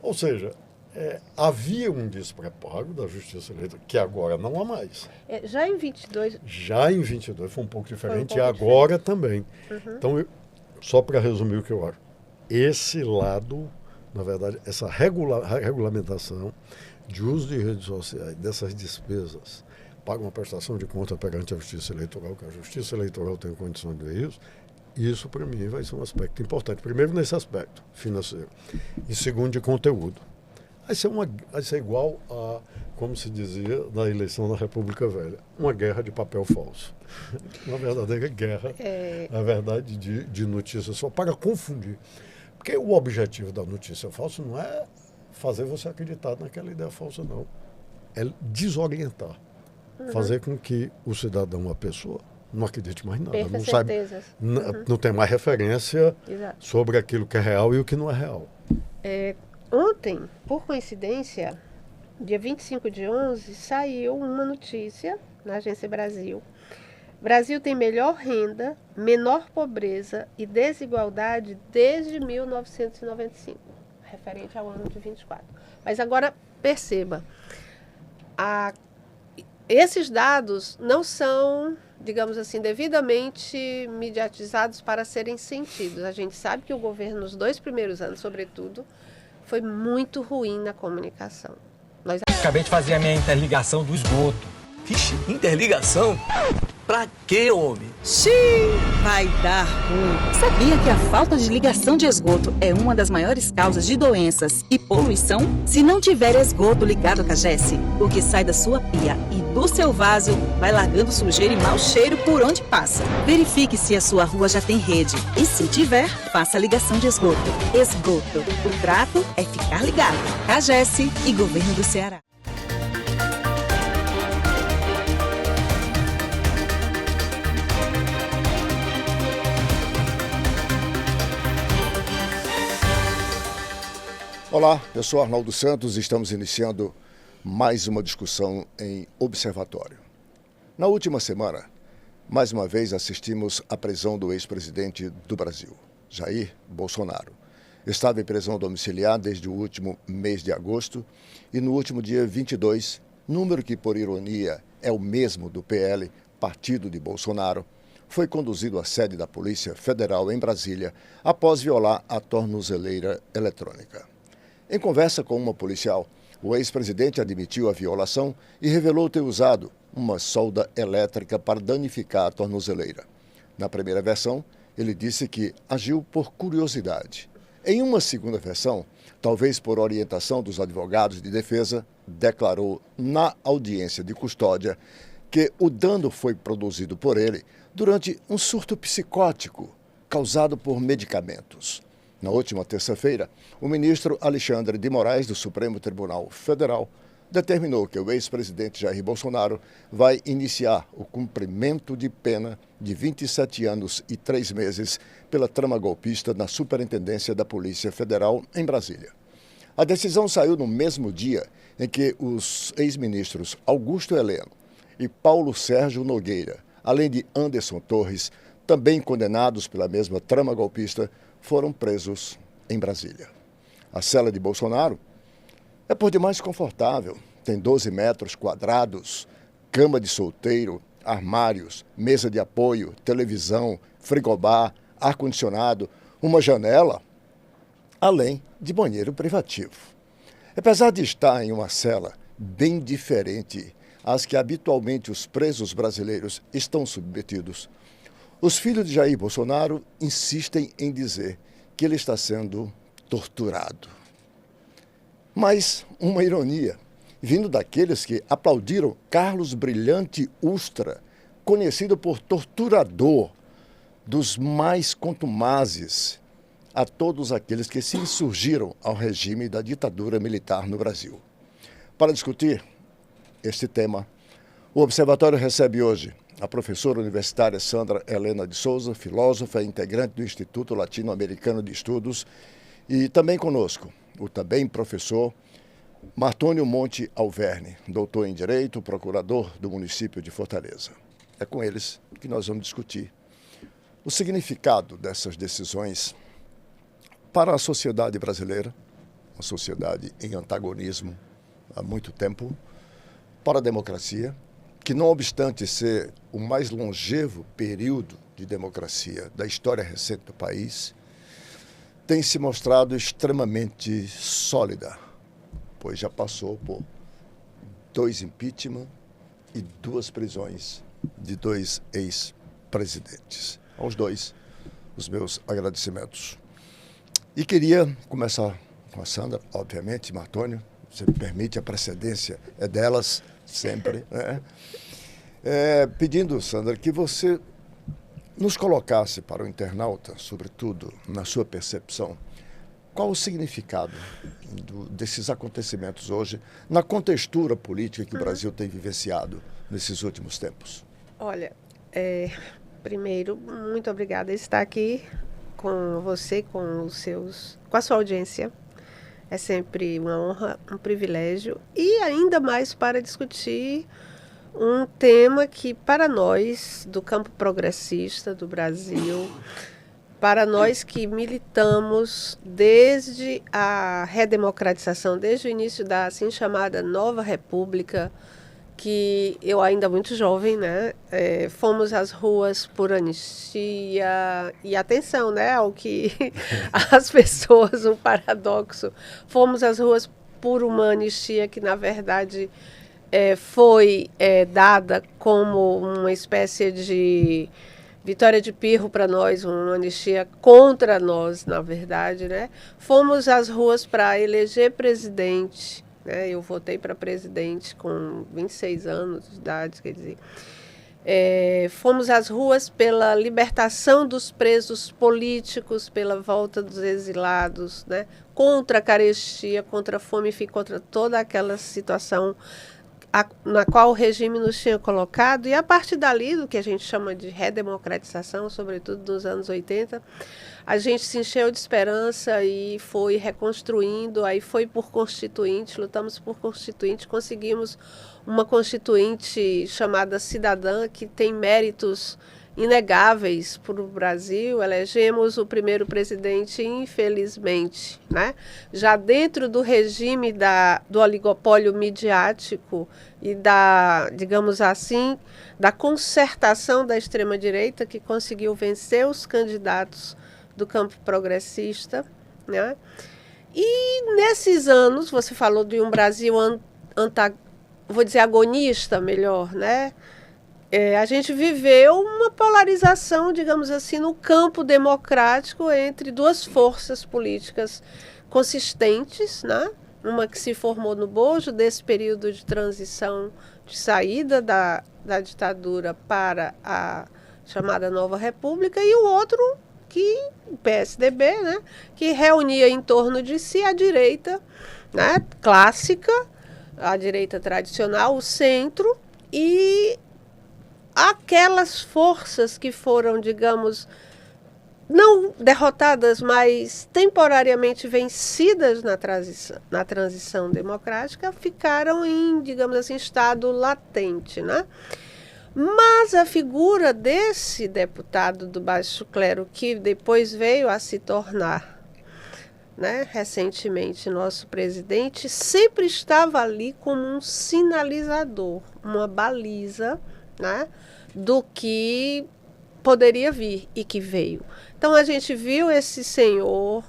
Ou seja, havia um despreparo da Justiça Eleitoral, que agora não há mais. Já em 22... Já em 22 foi um pouco diferente, Foi um pouco e agora diferente. também. Uhum. Então, só para resumir o que eu acho, esse lado, na verdade, essa regulamentação de uso de redes sociais, dessas despesas, para uma prestação de conta perante a Justiça Eleitoral, que a Justiça Eleitoral tem condições de ver isso para mim vai ser um aspecto importante. Primeiro, nesse aspecto financeiro. E segundo, de conteúdo. Vai ser igual a, como se dizia na eleição da República Velha, uma guerra de papel falso. Uma verdadeira guerra, na verdade, de notícias só para confundir. Porque o objetivo da notícia falsa não é fazer você acreditar naquela ideia falsa, não. É desorientar. Fazer com que o cidadão, a pessoa, não acredite mais nada. Perca Não sabe, certezas. não tem mais referência Exato. sobre aquilo que é real e o que não é real. Ontem, por coincidência, dia 25 de 11, saiu uma notícia na Agência Brasil. Brasil tem melhor renda, menor pobreza e desigualdade desde 1995, referente ao ano de 24. Mas agora, perceba, esses dados não são, digamos assim, devidamente mediatizados para serem sentidos. A gente sabe que o governo, nos 2 primeiros anos, sobretudo, foi muito ruim na comunicação. Acabei de fazer a minha interligação do esgoto. Vixe, interligação? Pra quê, homem? Xiii, vai dar ruim. Sabia que a falta de ligação de esgoto é uma das maiores causas de doenças e poluição? Se não tiver esgoto ligado à Cagesse, o que sai da sua pia e do seu vaso vai largando sujeira e mau cheiro por onde passa. Verifique se a sua rua já tem rede e, se tiver, faça a ligação de esgoto. Esgoto. O trato é ficar ligado. Cagesse e Governo do Ceará. Olá, eu sou Arnaldo Santos e estamos iniciando mais uma discussão em Observatório. Na última semana, mais uma vez assistimos à prisão do ex-presidente do Brasil, Jair Bolsonaro. Estava em prisão domiciliar desde o último mês de agosto e no último dia 22, número que, por ironia, é o mesmo do PL, partido de Bolsonaro, foi conduzido à sede da Polícia Federal em Brasília após violar a tornozeleira eletrônica. Em conversa com uma policial, o ex-presidente admitiu a violação e revelou ter usado uma solda elétrica para danificar a tornozeleira. Na primeira versão, ele disse que agiu por curiosidade. Em uma segunda versão, talvez por orientação dos advogados de defesa, declarou na audiência de custódia que o dano foi produzido por ele durante um surto psicótico causado por medicamentos. Na última terça-feira, o ministro Alexandre de Moraes, do Supremo Tribunal Federal, determinou que o ex-presidente Jair Bolsonaro vai iniciar o cumprimento de pena de 27 anos e 3 meses pela trama golpista na Superintendência da Polícia Federal em Brasília. A decisão saiu no mesmo dia em que os ex-ministros Augusto Heleno e Paulo Sérgio Nogueira, além de Anderson Torres, também condenados pela mesma trama golpista, foram presos em Brasília. A cela de Bolsonaro é por demais confortável. Tem 12 metros quadrados, cama de solteiro, armários, mesa de apoio, televisão, frigobar, ar-condicionado, uma janela, além de banheiro privativo. Apesar de estar em uma cela bem diferente às que habitualmente os presos brasileiros estão submetidos, os filhos de Jair Bolsonaro insistem em dizer que ele está sendo torturado. Mas uma ironia, vindo daqueles que aplaudiram Carlos Brilhante Ustra, conhecido por torturador dos mais contumazes a todos aqueles que se insurgiram ao regime da ditadura militar no Brasil. Para discutir este tema, o Observatório recebe hoje a professora universitária Sandra Helena de Souza, filósofa e integrante do Instituto Latino-Americano de Estudos, e também conosco o também professor Martônio Monte Alverne, doutor em Direito, procurador do município de Fortaleza. É com eles que nós vamos discutir o significado dessas decisões para a sociedade brasileira uma sociedade em antagonismo há muito tempo, para a democracia, que não obstante ser o mais longevo período de democracia da história recente do país, tem se mostrado extremamente sólida, pois já passou por 2 impeachment e 2 prisões de 2 ex-presidentes. Aos 2, os meus agradecimentos. E queria começar com a Sandra, obviamente, Martônio, você me permite, a precedência é delas sempre, né? Pedindo, Sandra, que você nos colocasse para o internauta, sobretudo na sua percepção, qual o significado desses acontecimentos hoje na contextura política que o Brasil tem vivenciado nesses últimos tempos? Olha, primeiro, muito obrigada por estar aqui com você, com a sua audiência. É sempre uma honra, um privilégio, e ainda mais para discutir um tema que, para nós, do campo progressista do Brasil, para nós que militamos desde a redemocratização, desde o início da assim chamada Nova República, que eu ainda muito jovem, né, fomos às ruas por anistia, e atenção, né, ao que as pessoas, um paradoxo, fomos às ruas por uma anistia que, na verdade, foi dada como uma espécie de vitória de pirro para nós, uma anistia contra nós, na verdade, né. Fomos às ruas para eleger presidente. Eu votei para presidente com 26 anos de idade, quer dizer. Fomos às ruas pela libertação dos presos políticos, pela volta dos exilados, né? Contra a carestia, contra a fome, contra toda aquela situação na qual o regime nos tinha colocado. E a partir dali, do que a gente chama de redemocratização, sobretudo nos anos 80, a gente se encheu de esperança e foi reconstruindo, aí foi por constituinte, lutamos por constituinte, conseguimos uma constituinte chamada Cidadã, que tem méritos inegáveis para o Brasil. Elegemos o primeiro presidente, infelizmente, né? Já dentro do regime do oligopólio midiático e digamos assim, da concertação da extrema-direita, que conseguiu vencer os candidatos do campo progressista, né? E nesses anos, você falou de um Brasil vou dizer agonista, melhor, né? A gente viveu uma polarização, digamos assim, no campo democrático entre 2 forças políticas consistentes, né? Uma que se formou no bojo desse período de transição, de saída da ditadura para a chamada Nova República, e o outro, o PSDB, né, que reunia em torno de si a direita, né, clássica, a direita tradicional, o centro, e aquelas forças que foram, digamos, não derrotadas, mas temporariamente vencidas na transição democrática, ficaram em, digamos assim, estado latente, né? Mas a figura desse deputado do baixo clero, que depois veio a se tornar, né, recentemente nosso presidente, sempre estava ali como um sinalizador, uma baliza, né, do que poderia vir e que veio. Então a gente viu esse senhor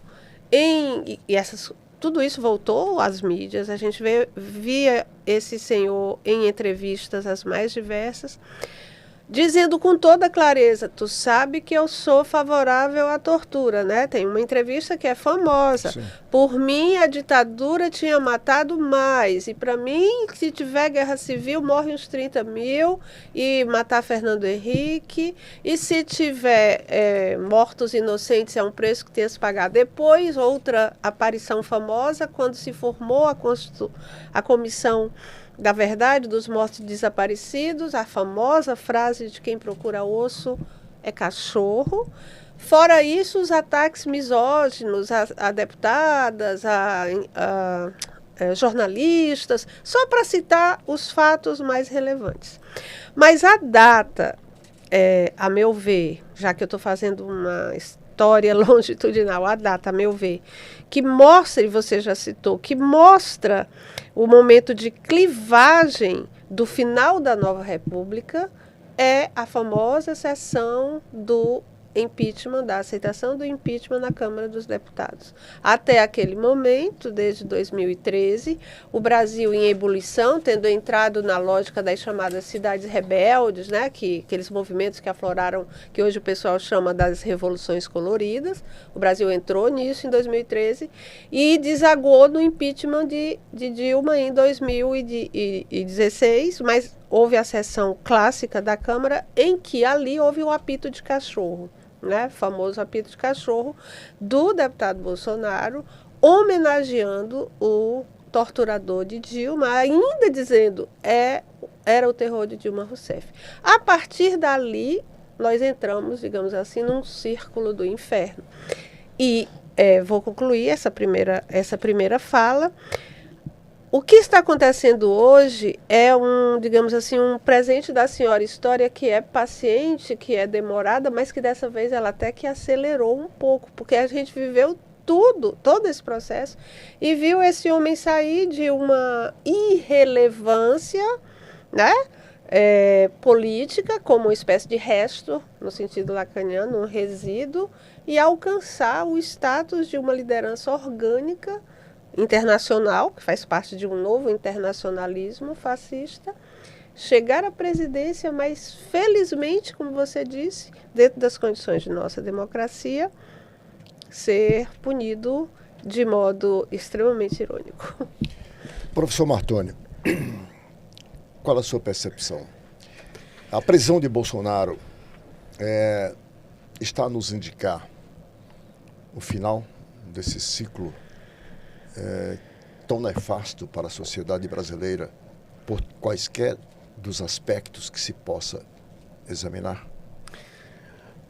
tudo isso voltou às mídias, a gente via esse senhor em entrevistas as mais diversas, dizendo com toda clareza: tu sabe que eu sou favorável à tortura, né? Tem uma entrevista que é famosa. Sim. Por mim, a ditadura tinha matado mais. E para mim, se tiver guerra civil, morrem uns 30 mil e matar Fernando Henrique. E se tiver mortos inocentes, é um preço que tem que se pagar. Depois, outra aparição famosa, quando se formou a comissão da verdade dos mortos desaparecidos, a famosa frase de quem procura osso é cachorro. Fora isso, os ataques misóginos a deputadas, a jornalistas, só para citar os fatos mais relevantes. Mas a data, a meu ver, já que eu estou fazendo uma trajetória longitudinal, a data, a meu ver, que mostra, e você já citou, que mostra o momento de clivagem do final da nova república, é a famosa sessão do impeachment, da aceitação do impeachment na Câmara dos Deputados. Até aquele momento, desde 2013, o Brasil em ebulição, tendo entrado na lógica das chamadas cidades rebeldes, né, aqueles movimentos que afloraram, que hoje o pessoal chama das revoluções coloridas. O Brasil entrou nisso em 2013 e desagou no impeachment de Dilma em 2016, mas houve a sessão clássica da Câmara em que ali houve o apito de cachorro, né, famoso apito de cachorro do deputado Bolsonaro, homenageando o torturador de Dilma, ainda dizendo era o terror de Dilma Rousseff. A partir dali, nós entramos, digamos assim, num círculo do inferno. E vou concluir essa primeira fala. O que está acontecendo hoje é digamos assim, um presente da senhora história que é paciente, que é demorada, mas que dessa vez ela até que acelerou um pouco, porque a gente viveu todo esse processo e viu esse homem sair de uma irrelevância, né, política, como uma espécie de resto, no sentido lacaniano, um resíduo, e alcançar o status de uma liderança orgânica internacional, que faz parte de um novo internacionalismo fascista, chegar à presidência, mas felizmente, como você disse, dentro das condições de nossa democracia, ser punido de modo extremamente irônico. Professor Martoni, qual a sua percepção? A prisão de Bolsonaro está a nos indicar o final desse ciclo tão nefasto para a sociedade brasileira, por quaisquer dos aspectos que se possa examinar?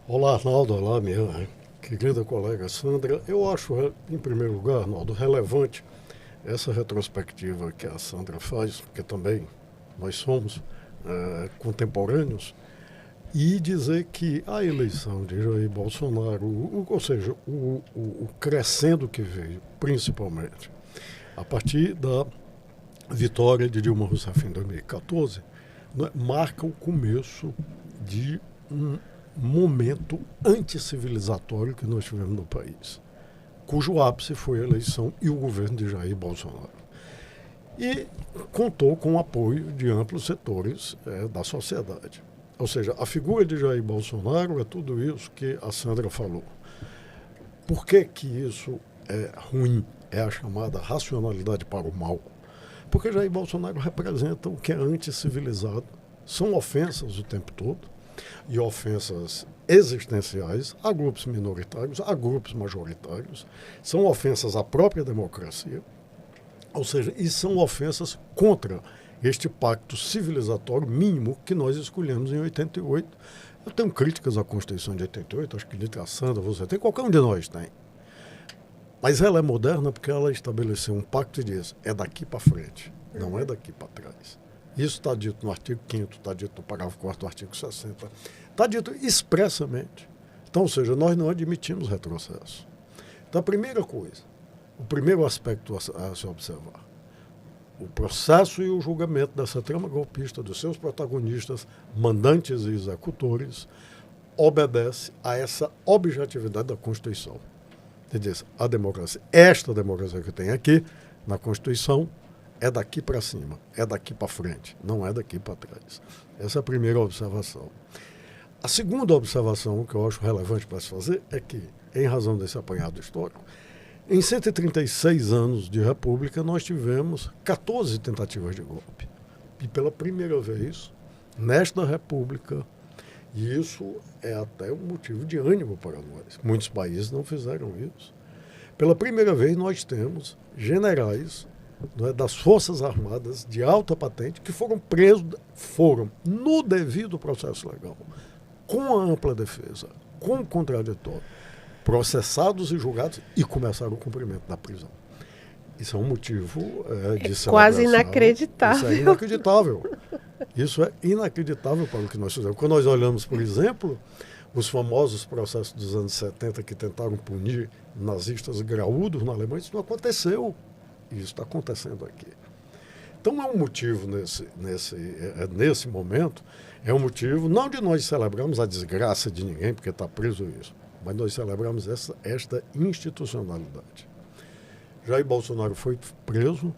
Olá, Arnaldo. Olá, minha querida colega Sandra. Eu acho, em primeiro lugar, Arnaldo, relevante essa retrospectiva que a Sandra faz, porque também nós somos contemporâneos, e dizer que a eleição de Jair Bolsonaro, ou seja, o crescendo que veio, principalmente, a partir da vitória de Dilma Rousseff em 2014, né, marca o começo de um momento anticivilizatório que nós tivemos no país, cujo ápice foi a eleição e o governo de Jair Bolsonaro. E contou com o apoio de amplos setores da sociedade. Ou seja, a figura de Jair Bolsonaro é tudo isso que a Sandra falou. Por que isso é ruim? É a chamada racionalidade para o mal. Porque Jair Bolsonaro representa o que é anticivilizado. São ofensas o tempo todo, e ofensas existenciais a grupos minoritários, a grupos majoritários. São ofensas à própria democracia. Ou seja, e são ofensas contra este pacto civilizatório mínimo que nós escolhemos em 88. Eu tenho críticas à Constituição de 88, acho que de Sandra, você tem, qualquer um de nós tem. Mas ela é moderna porque ela estabeleceu um pacto e diz, é daqui para frente, não é daqui para trás. Isso está dito no artigo 5º, está dito no parágrafo 4º do artigo 60, está dito expressamente. Então, ou seja, nós não admitimos retrocesso. Então, a primeira coisa, o primeiro aspecto a se observar, o processo e o julgamento dessa trama golpista, dos seus protagonistas, mandantes e executores, obedece a essa objetividade da Constituição. Quer dizer, a democracia, esta democracia que tem aqui, na Constituição, é daqui para cima, é daqui para frente, não é daqui para trás. Essa é a primeira observação. A segunda observação que eu acho relevante para se fazer é que, em razão desse apanhado histórico, em 136 anos de República, nós tivemos 14 tentativas de golpe. E pela primeira vez, nesta República, e isso é até um motivo de ânimo para nós. Muitos países não fizeram isso. Pela primeira vez, nós temos generais, né, das Forças Armadas de alta patente que foram presos, no devido processo legal, com a ampla defesa, com o contraditório, processados e julgados e começaram o cumprimento da prisão. Isso é um motivo de celebração. Quase inacreditável. Isso é inacreditável. Isso é inacreditável para o que nós fizemos. Quando nós olhamos, por exemplo, os famosos processos dos anos 70 que tentaram punir nazistas graúdos na Alemanha, isso não aconteceu. Isso está acontecendo aqui. Então é um motivo nesse momento, é um motivo não de nós celebrarmos a desgraça de ninguém, porque está preso isso, mas nós celebramos esta institucionalidade. Jair Bolsonaro foi preso,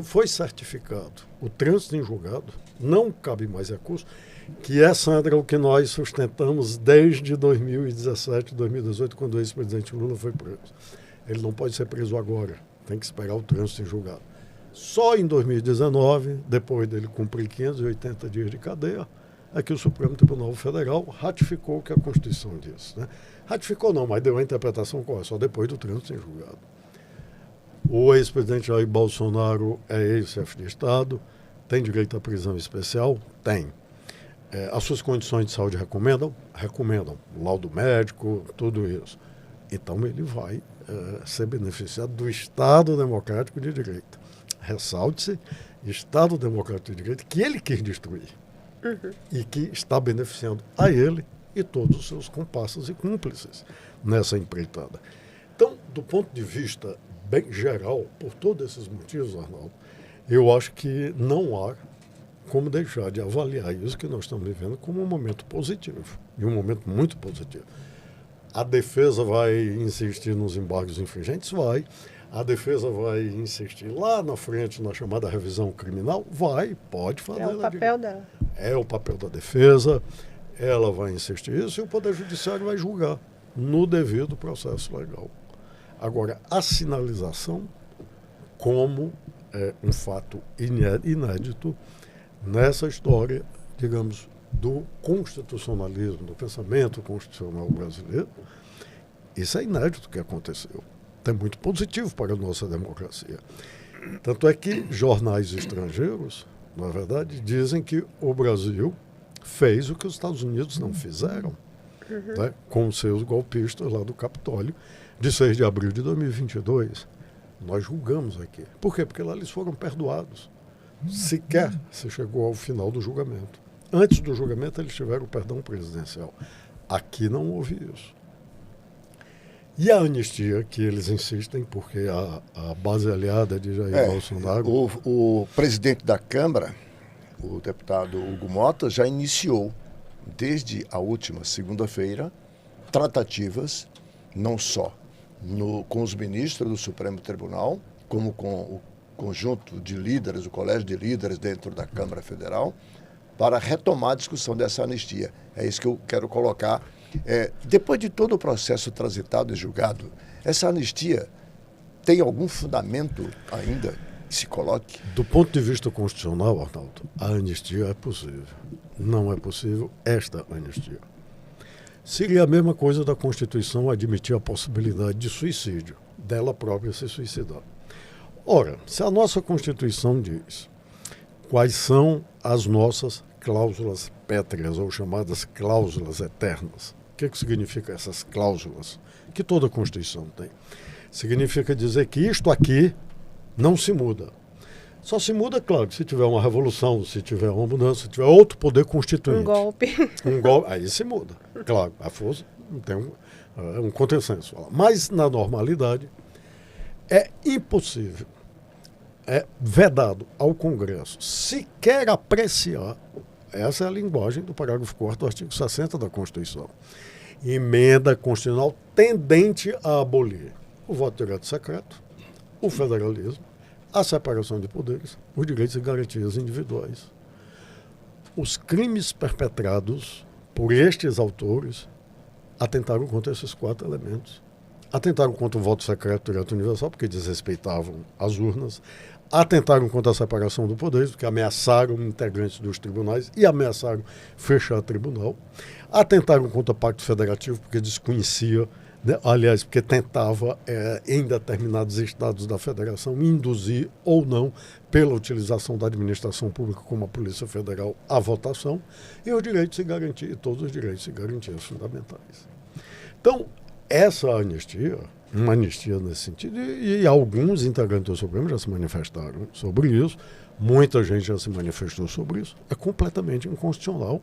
foi certificado o trânsito em julgado, não cabe mais recurso, que é, Sandra, o que nós sustentamos desde 2017, 2018, quando o ex-presidente Lula foi preso. Ele não pode ser preso agora, tem que esperar o trânsito em julgado. Só em 2019, depois dele cumprir 580 dias de cadeia, é que o Supremo Tribunal Federal ratificou o que a Constituição diz. Né? Ratificou não, mas deu a interpretação qual? Só depois do trânsito em julgado. O ex-presidente Jair Bolsonaro é ex-chefe de Estado, tem direito à prisão especial? Tem. As suas condições de saúde recomendam? Recomendam. Laudo médico, tudo isso. Então ele vai ser beneficiado do Estado Democrático de Direito. Ressalte-se, Estado Democrático de Direito, que ele quis destruir. E que está beneficiando a ele e todos os seus comparsas e cúmplices nessa empreitada. Então, do ponto de vista bem geral, por todos esses motivos, Arnaldo, eu acho que não há como deixar de avaliar isso que nós estamos vivendo como um momento positivo, e um momento muito positivo. A defesa vai insistir nos embargos infringentes? Vai. A defesa vai insistir lá na frente na chamada revisão criminal? Vai, pode fazer. É o papel dela. É o papel da defesa, ela vai insistir isso e o Poder Judiciário vai julgar no devido processo legal. Agora, a sinalização como um fato inédito nessa história, digamos, do constitucionalismo, do pensamento constitucional brasileiro, isso é inédito que aconteceu. É muito positivo para a nossa democracia. Tanto é que jornais estrangeiros, na verdade, dizem que o Brasil fez o que os Estados Unidos não fizeram, né, com seus golpistas lá do Capitólio, de 6 de abril de 2022. Nós julgamos aqui. Por quê? Porque lá eles foram perdoados. Sequer se chegou ao final do julgamento. Antes do julgamento, eles tiveram o perdão presidencial. Aqui não houve isso. E a anistia, que eles insistem, porque a base aliada de Jair Bolsonaro... O presidente da Câmara, o deputado Hugo Mota, já iniciou, desde a última segunda-feira, tratativas, não só com os ministros do Supremo Tribunal, como com o conjunto de líderes, o colégio de líderes dentro da Câmara Federal, para retomar a discussão dessa anistia. É isso que eu quero colocar. Depois de todo o processo transitado e julgado, essa anistia tem algum fundamento ainda que se coloque? Do ponto de vista constitucional, Arnaldo, a anistia é possível. Não é possível esta anistia. Seria a mesma coisa da Constituição admitir a possibilidade de suicídio, dela própria se suicidar. Ora, se a nossa Constituição diz quais são as nossas cláusulas pétreas, ou chamadas cláusulas eternas, o que significa essas cláusulas? Que toda a Constituição tem. Significa dizer que isto aqui não se muda. Só se muda, claro, se tiver uma revolução, se tiver uma mudança, se tiver outro poder constituinte. Um golpe. Aí se muda. Claro, a força tem um contrassenso. Mas, na normalidade, é impossível, é vedado ao Congresso sequer apreciar, essa é a linguagem do parágrafo 4º do artigo 60 da Constituição, emenda constitucional tendente a abolir o voto direto secreto, o federalismo, a separação de poderes, os direitos e garantias individuais. Os crimes perpetrados por estes autores atentaram contra esses 4 elementos. Atentaram contra o voto secreto direto universal, porque desrespeitavam as urnas. Atentaram contra a separação do poder, porque ameaçaram integrantes dos tribunais e ameaçaram fechar o tribunal. Atentaram contra o Pacto Federativo, porque desconhecia, né, aliás, porque tentava, em determinados estados da federação, induzir ou não, pela utilização da administração pública como a Polícia Federal, a votação, e os direitos e garantias, todos os direitos e garantias fundamentais. Então, essa anistia, uma anistia nesse sentido, e alguns integrantes do Supremo já se manifestaram sobre isso, muita gente já se manifestou sobre isso, é completamente inconstitucional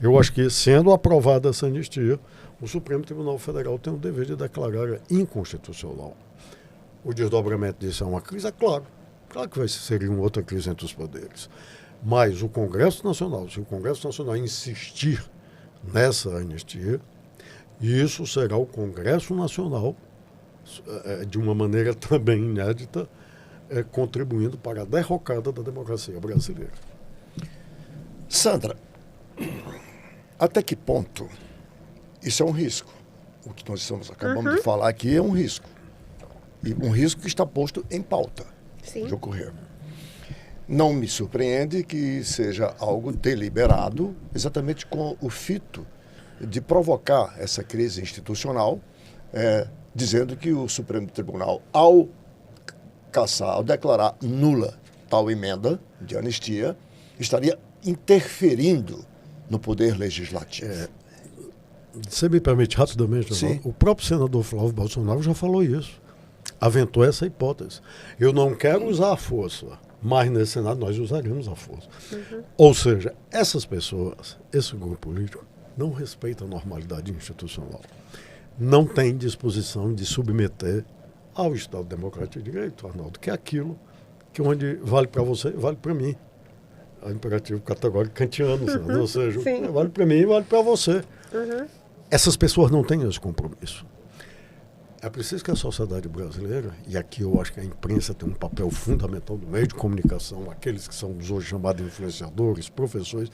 Eu acho que, sendo aprovada essa anistia, o Supremo Tribunal Federal tem o dever de declarar inconstitucional. O desdobramento disso é uma crise? É claro. Claro que seria uma outra crise entre os poderes. Mas o Congresso Nacional, se o Congresso Nacional insistir nessa anistia, isso será o Congresso Nacional, de uma maneira também inédita, contribuindo para a derrocada da democracia brasileira. Sandra, até que ponto isso é um risco? O que nós acabamos de falar aqui é um risco. E um risco que está posto em pauta de ocorrer. Não me surpreende que seja algo deliberado, exatamente com o fito de provocar essa crise institucional, dizendo que o Supremo Tribunal, ao declarar nula tal emenda de anistia, estaria interferindo no poder legislativo. Você me permite rapidamente? Sim. O próprio senador Flávio Bolsonaro já falou isso. Aventou essa hipótese. Eu não quero usar a força, mas nesse Senado nós usaremos a força. Ou seja, essas pessoas, esse grupo político, não respeita a normalidade institucional. Não tem disposição de submeter ao Estado Democrático de Direito, Arnaldo, que é aquilo que onde vale para você, vale para mim. É um imperativo categórico kantiano, sabe? Ou seja, vale para mim e vale para você. Essas pessoas não têm esse compromisso. É preciso que a sociedade brasileira, e aqui eu acho que a imprensa tem um papel fundamental no meio de comunicação, aqueles que são os hoje chamados influenciadores, professores,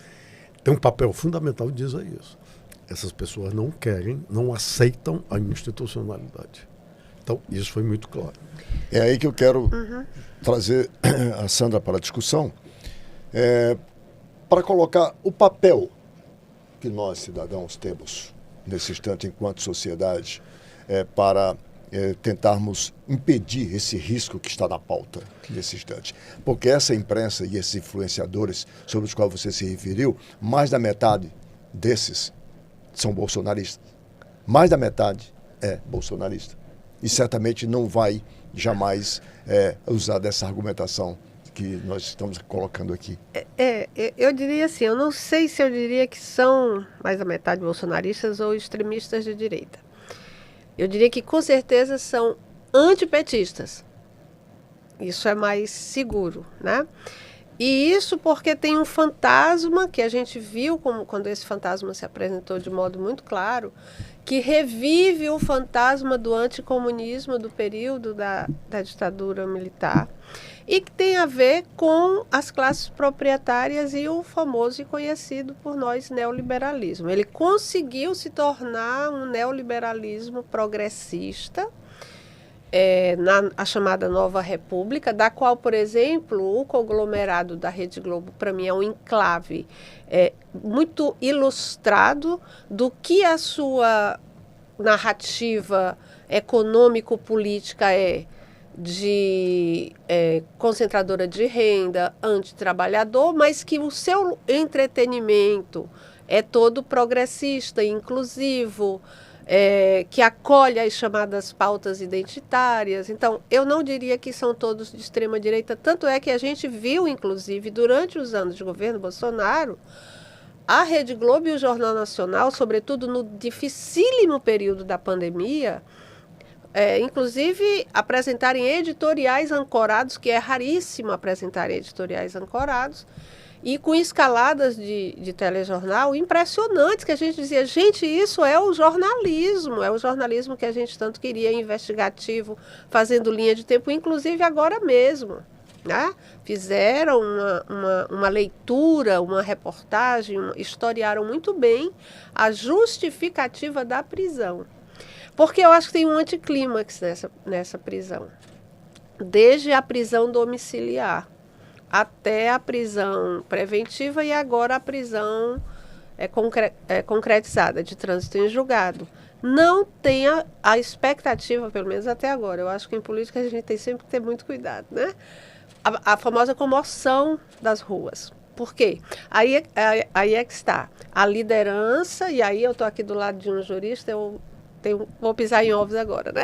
tem um papel fundamental de dizer isso. Essas pessoas não querem, não aceitam a institucionalidade. Então, isso foi muito claro. É aí que eu quero trazer a Sandra para a discussão, para colocar o papel que nós, cidadãos, temos nesse instante, enquanto sociedade, para tentarmos impedir esse risco que está na pauta nesse instante. Porque essa imprensa e esses influenciadores sobre os quais você se referiu, mais da metade desses são bolsonaristas. Mais da metade é bolsonarista. E certamente não vai jamais usar dessa argumentação que nós estamos colocando aqui. Eu diria assim, eu não sei se eu diria que são mais da metade bolsonaristas ou extremistas de direita. Eu diria que com certeza são antipetistas. Isso é mais seguro, né? E isso porque tem um fantasma que a gente viu quando esse fantasma se apresentou de modo muito claro, que revive o fantasma do anticomunismo do período da ditadura militar e que tem a ver com as classes proprietárias e o famoso e conhecido por nós neoliberalismo. Ele conseguiu se tornar um neoliberalismo progressista, a chamada Nova República, da qual, por exemplo, o conglomerado da Rede Globo, para mim, é um enclave muito ilustrado do que a sua narrativa econômico-política de concentradora de renda, antitrabalhador, mas que o seu entretenimento é todo progressista, inclusivo, que acolhe as chamadas pautas identitárias. Então, eu não diria que são todos de extrema-direita, tanto é que a gente viu, inclusive, durante os anos de governo Bolsonaro, a Rede Globo e o Jornal Nacional, sobretudo no dificílimo período da pandemia, inclusive apresentarem editoriais ancorados, que é raríssimo apresentarem editoriais ancorados, e com escaladas de telejornal impressionantes, que a gente dizia, gente, isso é o jornalismo que a gente tanto queria, investigativo, fazendo linha de tempo, inclusive agora mesmo. Né? Fizeram uma leitura, uma reportagem, historiaram muito bem a justificativa da prisão. Porque eu acho que tem um anticlímax nessa prisão. Desde a prisão domiciliar até a prisão preventiva e agora a prisão concretizada de trânsito em julgado. Não tem a expectativa, pelo menos até agora. Eu acho que em política a gente tem sempre que ter muito cuidado, né? A famosa comoção das ruas. Por quê? Aí é que está. A liderança, e aí eu estou aqui do lado de um jurista, vou pisar em ovos agora, né?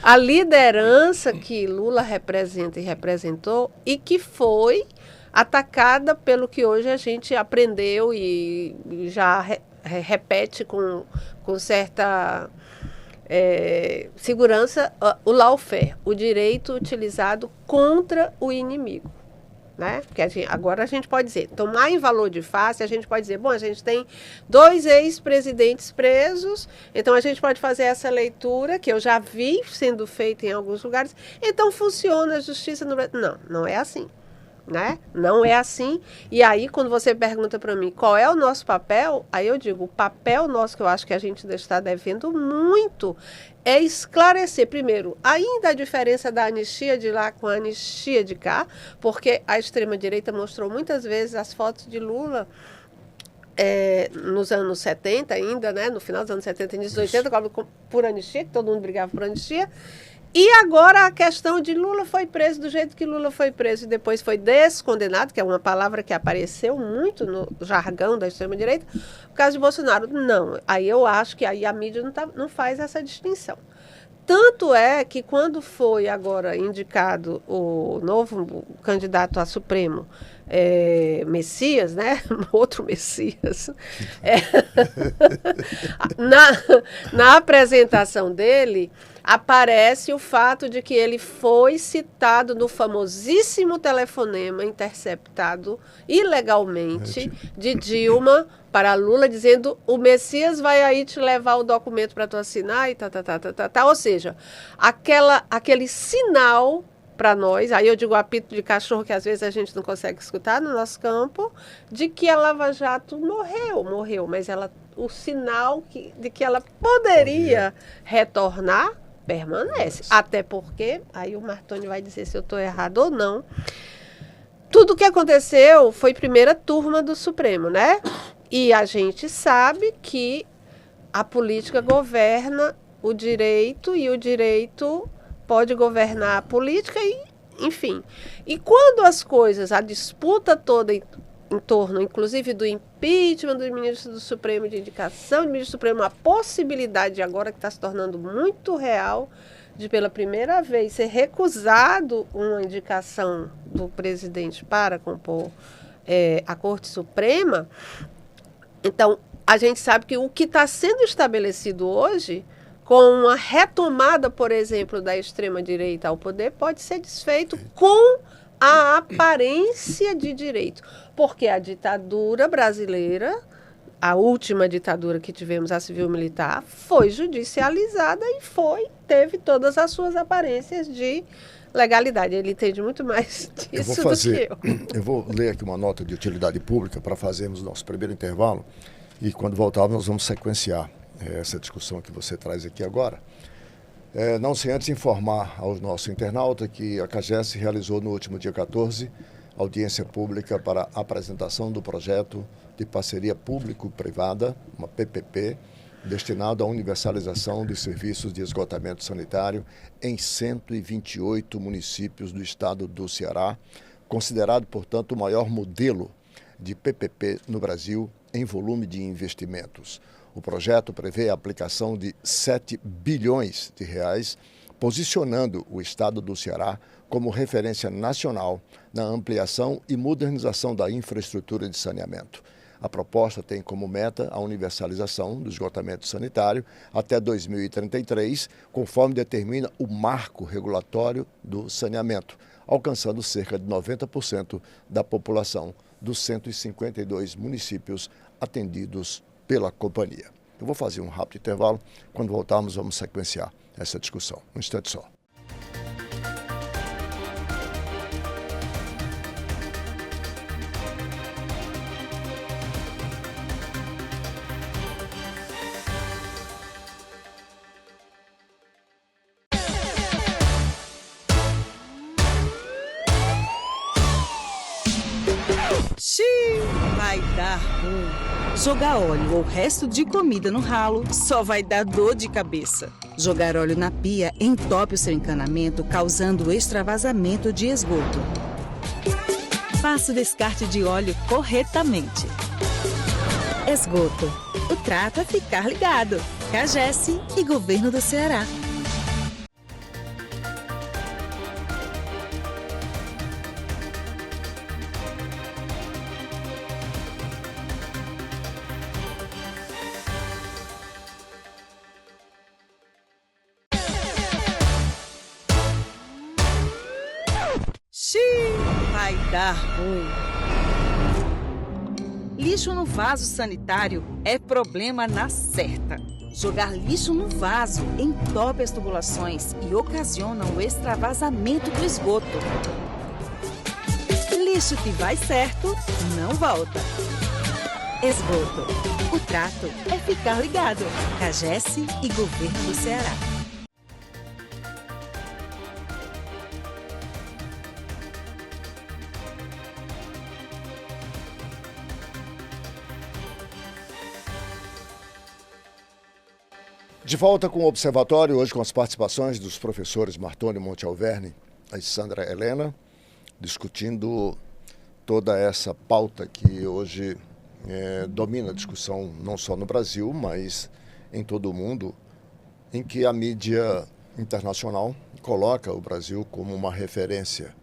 A liderança que Lula representa e representou e que foi atacada pelo que hoje a gente aprendeu e já repete com certa segurança, o lawfare, o direito utilizado contra o inimigo. Né? Porque agora a gente pode dizer, tomar em valor de face, a gente pode dizer, bom, a gente tem 2 ex-presidentes presos, então a gente pode fazer essa leitura, que eu já vi sendo feita em alguns lugares, então funciona a justiça no Brasil. Não, não é assim. Né? Não é assim. E aí, quando você pergunta para mim qual é o nosso papel, aí eu digo, o papel nosso, que eu acho que a gente está devendo muito, é esclarecer, primeiro, ainda a diferença da anistia de lá com a anistia de cá, porque a extrema-direita mostrou muitas vezes as fotos de Lula nos anos 70 ainda, né? No final dos anos 70 e início dos 80, por anistia, que todo mundo brigava por anistia. E agora a questão de Lula foi preso do jeito que Lula foi preso e depois foi descondenado, que é uma palavra que apareceu muito no jargão da extrema-direita, por causa de Bolsonaro. Não, aí eu acho que aí a mídia não faz essa distinção. Tanto é que quando foi agora indicado o novo candidato a Supremo, Messias, né? Outro Messias, na apresentação dele, aparece o fato de que ele foi citado no famosíssimo telefonema interceptado ilegalmente de Dilma para Lula, dizendo, o Messias vai aí te levar o documento para tu assinar e tá. Ou seja, aquele sinal para nós, aí eu digo o apito de cachorro que às vezes a gente não consegue escutar no nosso campo, de que a Lava Jato morreu, mas o sinal de que ela poderia retornar permanece. Até porque, aí o Martoni vai dizer se eu estou errado ou não, tudo o que aconteceu foi primeira turma do Supremo, né? E a gente sabe que a política governa o direito e o direito pode governar a política e, enfim. E quando as coisas, a disputa toda em torno, inclusive do impeachment do ministro do Supremo, de indicação do ministro do Supremo, a possibilidade agora que está se tornando muito real de pela primeira vez ser recusado uma indicação do presidente para compor a Corte Suprema. Então, a gente sabe que o que está sendo estabelecido hoje, com a retomada, por exemplo, da extrema-direita ao poder, pode ser desfeito com a aparência de direito. Porque a ditadura brasileira, a última ditadura que tivemos, a civil-militar, foi judicializada e teve todas as suas aparências de legalidade. Ele entende muito mais disso do que eu. Eu vou ler aqui uma nota de utilidade pública para fazermos o nosso primeiro intervalo e quando voltarmos nós vamos sequenciar essa discussão que você traz aqui agora. Não sem antes informar aos nossos internautas que a CAGES realizou no último dia 14 audiência pública para a apresentação do projeto de parceria público-privada, uma PPP, destinado à universalização de serviços de esgotamento sanitário em 128 municípios do estado do Ceará, considerado, portanto, o maior modelo de PPP no Brasil em volume de investimentos. O projeto prevê a aplicação de 7 bilhões de reais, posicionando o estado do Ceará como referência nacional na ampliação e modernização da infraestrutura de saneamento. A proposta tem como meta a universalização do esgotamento sanitário até 2033, conforme determina o marco regulatório do saneamento, alcançando cerca de 90% da população dos 152 municípios atendidos pela companhia. Eu vou fazer um rápido intervalo. Quando voltarmos, vamos sequenciar essa discussão. Um instante só. Vai dar ruim. Jogar óleo ou resto de comida no ralo só vai dar dor de cabeça. Jogar óleo na pia entope o seu encanamento, causando extravasamento de esgoto. Faça o descarte de óleo corretamente. Esgoto. O trato é ficar ligado. CAGES e Governo do Ceará. Xiii, vai dar ruim. Lixo no vaso sanitário é problema na certa. Jogar lixo no vaso entope as tubulações e ocasiona o extravasamento do esgoto. Lixo que vai certo, não volta. Esgoto. O trato é ficar ligado. CAGES e Governo do Ceará. De volta com o Observatório, hoje com as participações dos professores Martônio Monte Alverne e Sandra Helena, discutindo toda essa pauta que hoje domina a discussão não só no Brasil, mas em todo o mundo, em que a mídia internacional coloca o Brasil como uma referência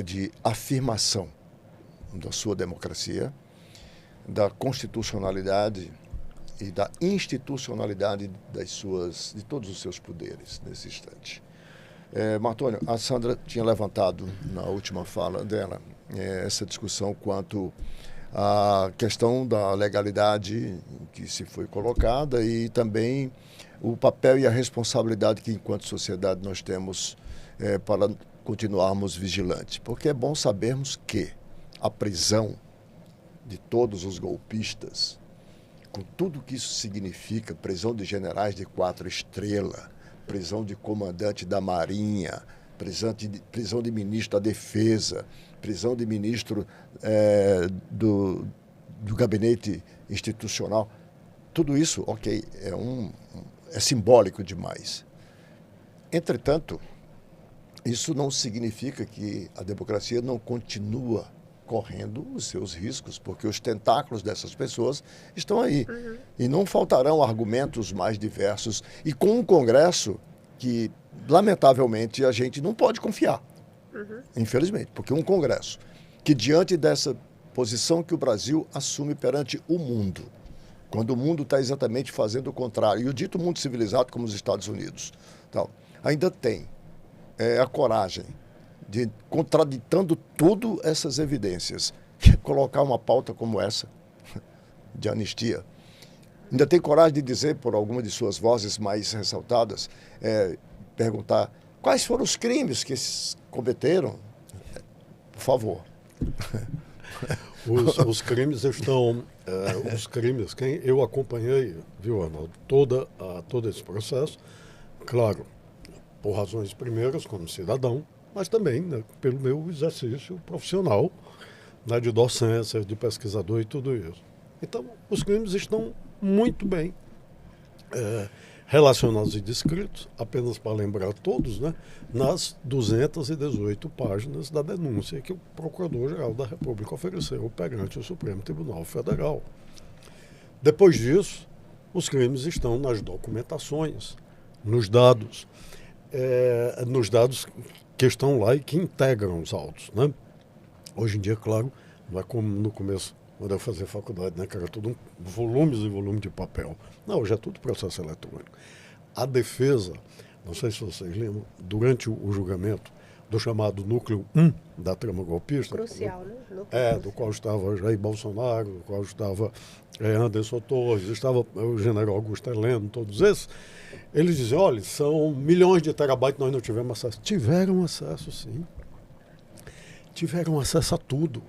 de afirmação da sua democracia, da constitucionalidade e da institucionalidade de todos os seus poderes nesse instante. Martônio, a Sandra tinha levantado na última fala dela essa discussão quanto à questão da legalidade que se foi colocada e também o papel e a responsabilidade que, enquanto sociedade, nós temos para continuarmos vigilantes. Porque é bom sabermos que a prisão de todos os golpistas, com tudo que isso significa, prisão de generais de 4 estrelas, prisão de comandante da Marinha, prisão de ministro da Defesa, prisão de ministro do gabinete institucional, tudo isso, ok, é simbólico demais. Entretanto, isso não significa que a democracia não continua correndo os seus riscos, porque os tentáculos dessas pessoas estão aí. Uhum. E não faltarão argumentos mais diversos. E com um Congresso que, lamentavelmente, a gente não pode confiar, infelizmente, porque um Congresso que, diante dessa posição que o Brasil assume perante o mundo, quando o mundo está exatamente fazendo o contrário, e o dito mundo civilizado como os Estados Unidos, então, ainda tem a coragem de, contraditando tudo essas evidências, colocar uma pauta como essa, de anistia. Ainda tem coragem de dizer, por alguma de suas vozes mais ressaltadas, perguntar quais foram os crimes que esses cometeram. Por favor. Os crimes estão... os crimes, quem eu acompanhei, viu, Arnaldo, todo esse processo, claro, por razões primeiras, como cidadão, mas também, né, pelo meu exercício profissional, né, de docência, de pesquisador e tudo isso. Então, os crimes estão muito bem relacionados e descritos, apenas para lembrar todos, né, nas 218 páginas da denúncia que o Procurador-Geral da República ofereceu perante o Supremo Tribunal Federal. Depois disso, os crimes estão nas documentações, nos dados que estão lá e que integram os autos, né? Hoje em dia, claro, não é como no começo, quando eu fazia faculdade, né, que era tudo volumes e volumes de papel. Não, hoje é tudo processo eletrônico. A defesa, não sei se vocês lembram, durante o julgamento do chamado núcleo 1 da trama golpista. Crucial, né? Do qual estava Jair Bolsonaro, do qual estava Anderson Torres, estava o general Augusto Heleno, todos esses. Eles diziam, olha, são milhões de terabytes, nós não tivemos acesso. Tiveram acesso, sim. Tiveram acesso a tudo.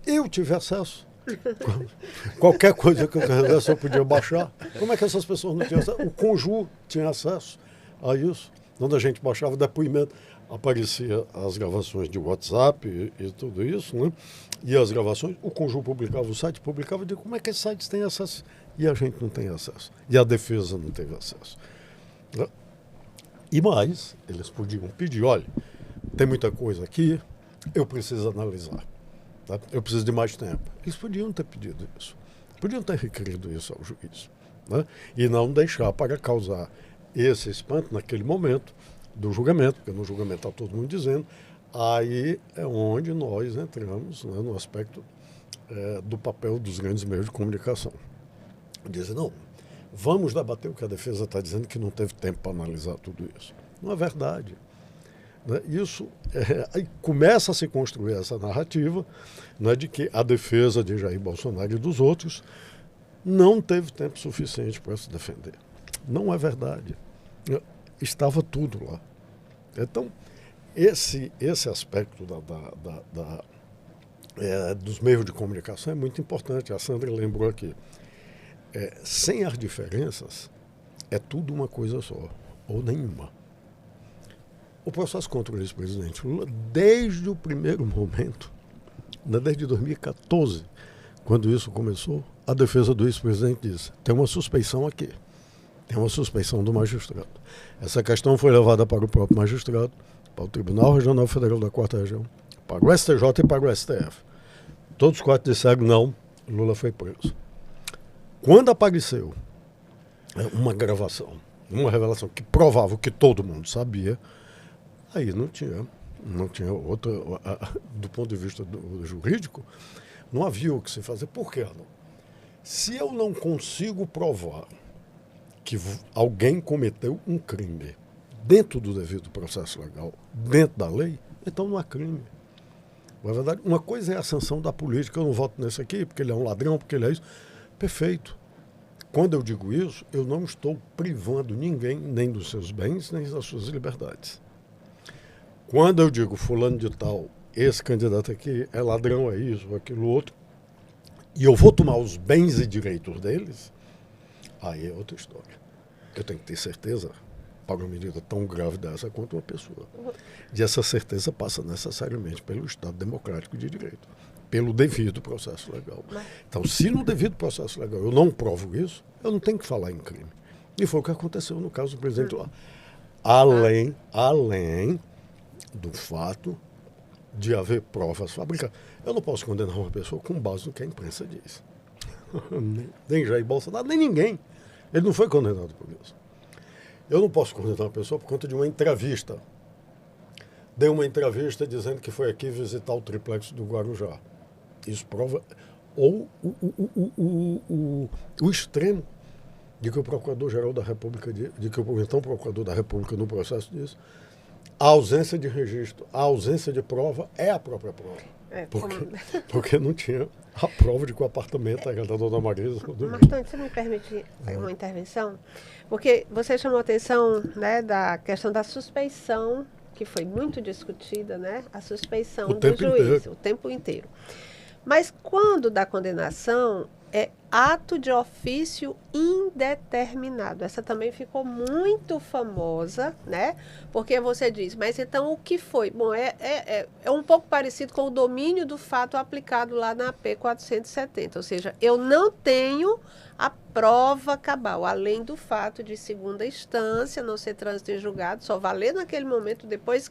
Eu tive acesso. Qualquer coisa que eu quisesse eu podia baixar. Como é que essas pessoas não tinham acesso? O Conjur tinha acesso a isso. Quando a gente baixava depoimento, aparecia as gravações de WhatsApp e tudo isso, né? E as gravações, o Conjur publicava, o site publicava, eu digo, como é que esses sites têm acesso? E a gente não tem acesso. E a defesa não teve acesso. E mais, eles podiam pedir, olha, tem muita coisa aqui, eu preciso analisar. Tá? Eu preciso de mais tempo. Eles podiam ter pedido isso. Podiam ter requerido isso ao juiz. Né? E não deixar para causar esse espanto naquele momento do julgamento, porque no julgamento está todo mundo dizendo, aí é onde nós entramos, né, no aspecto do papel dos grandes meios de comunicação. Dizem, não, vamos debater o que a defesa está dizendo, que não teve tempo para analisar tudo isso. Não é verdade. Né? Isso aí começa a se construir essa narrativa, né, de que a defesa de Jair Bolsonaro e dos outros não teve tempo suficiente para se defender. Não é verdade. Estava tudo lá. Então, esse aspecto dos meios de comunicação é muito importante. A Sandra lembrou aqui. Sem as diferenças, é tudo uma coisa só, ou nenhuma. O processo contra o ex-presidente Lula, desde o primeiro momento, desde 2014, quando isso começou, a defesa do ex-presidente disse: tem uma suspeição aqui, tem uma suspeição do magistrado. Essa questão foi levada para o próprio magistrado, para o Tribunal Regional Federal da 4ª Região, para o STJ e para o STF. Todos os 4 disseram não, Lula foi preso. Quando apareceu uma gravação, uma revelação que provava o que todo mundo sabia, aí não tinha outra, do ponto de vista jurídico, não havia o que se fazer. Por quê, Arnaldo? Se eu não consigo provar que alguém cometeu um crime dentro do devido processo legal, dentro da lei, então não há crime. Na verdade, uma coisa é a sanção da política. Eu não voto nesse aqui porque ele é um ladrão, porque ele é isso. Perfeito. Quando eu digo isso, eu não estou privando ninguém nem dos seus bens, nem das suas liberdades. Quando eu digo fulano de tal, esse candidato aqui é ladrão, é isso, ou aquilo outro, e eu vou tomar os bens e direitos deles, aí é outra história. Eu tenho que ter certeza, para uma medida tão grave dessa quanto uma pessoa. E essa certeza passa necessariamente pelo Estado democrático de direito, pelo devido processo legal. Então, se no devido processo legal eu não provo isso, eu não tenho que falar em crime. E foi o que aconteceu no caso do presidente Lula. Além do fato de haver provas fabricadas. Eu não posso condenar uma pessoa com base no que a imprensa diz. Nem Jair Bolsonaro, nem ninguém. Ele não foi condenado por isso. Eu não posso condenar uma pessoa por conta de uma entrevista. Deu uma entrevista dizendo que foi aqui visitar o triplex do Guarujá. Isso prova ou o extremo de que o Procurador-Geral da República, de que o então Procurador da República no processo diz, a ausência de registro, a ausência de prova é a própria prova. Porque não tinha a prova de que o apartamento era da dona Marisa. Martoni, você me permite uma intervenção? Porque você chamou a atenção, né, da questão da suspeição, que foi muito discutida, né? A suspeição do juiz o tempo inteiro. Mas quando da condenação, é ato de ofício indeterminado. Essa também ficou muito famosa, né? Porque você diz, mas então o que foi? Bom, é um pouco parecido com o domínio do fato aplicado lá na AP 470. Ou seja, eu não tenho a prova cabal, além do fato de segunda instância, não ser trânsito em julgado, só valer naquele momento, depois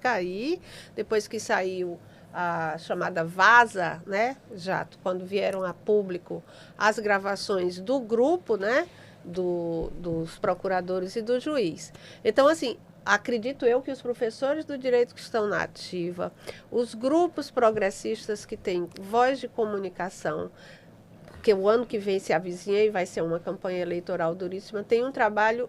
que saiu a chamada vaza, né, Jato, quando vieram a público as gravações do grupo, né, dos procuradores e do juiz. Então, assim, acredito eu que os professores do direito que estão na ativa, os grupos progressistas que têm voz de comunicação, porque o ano que vem se avizinha e vai ser uma campanha eleitoral duríssima, tem um trabalho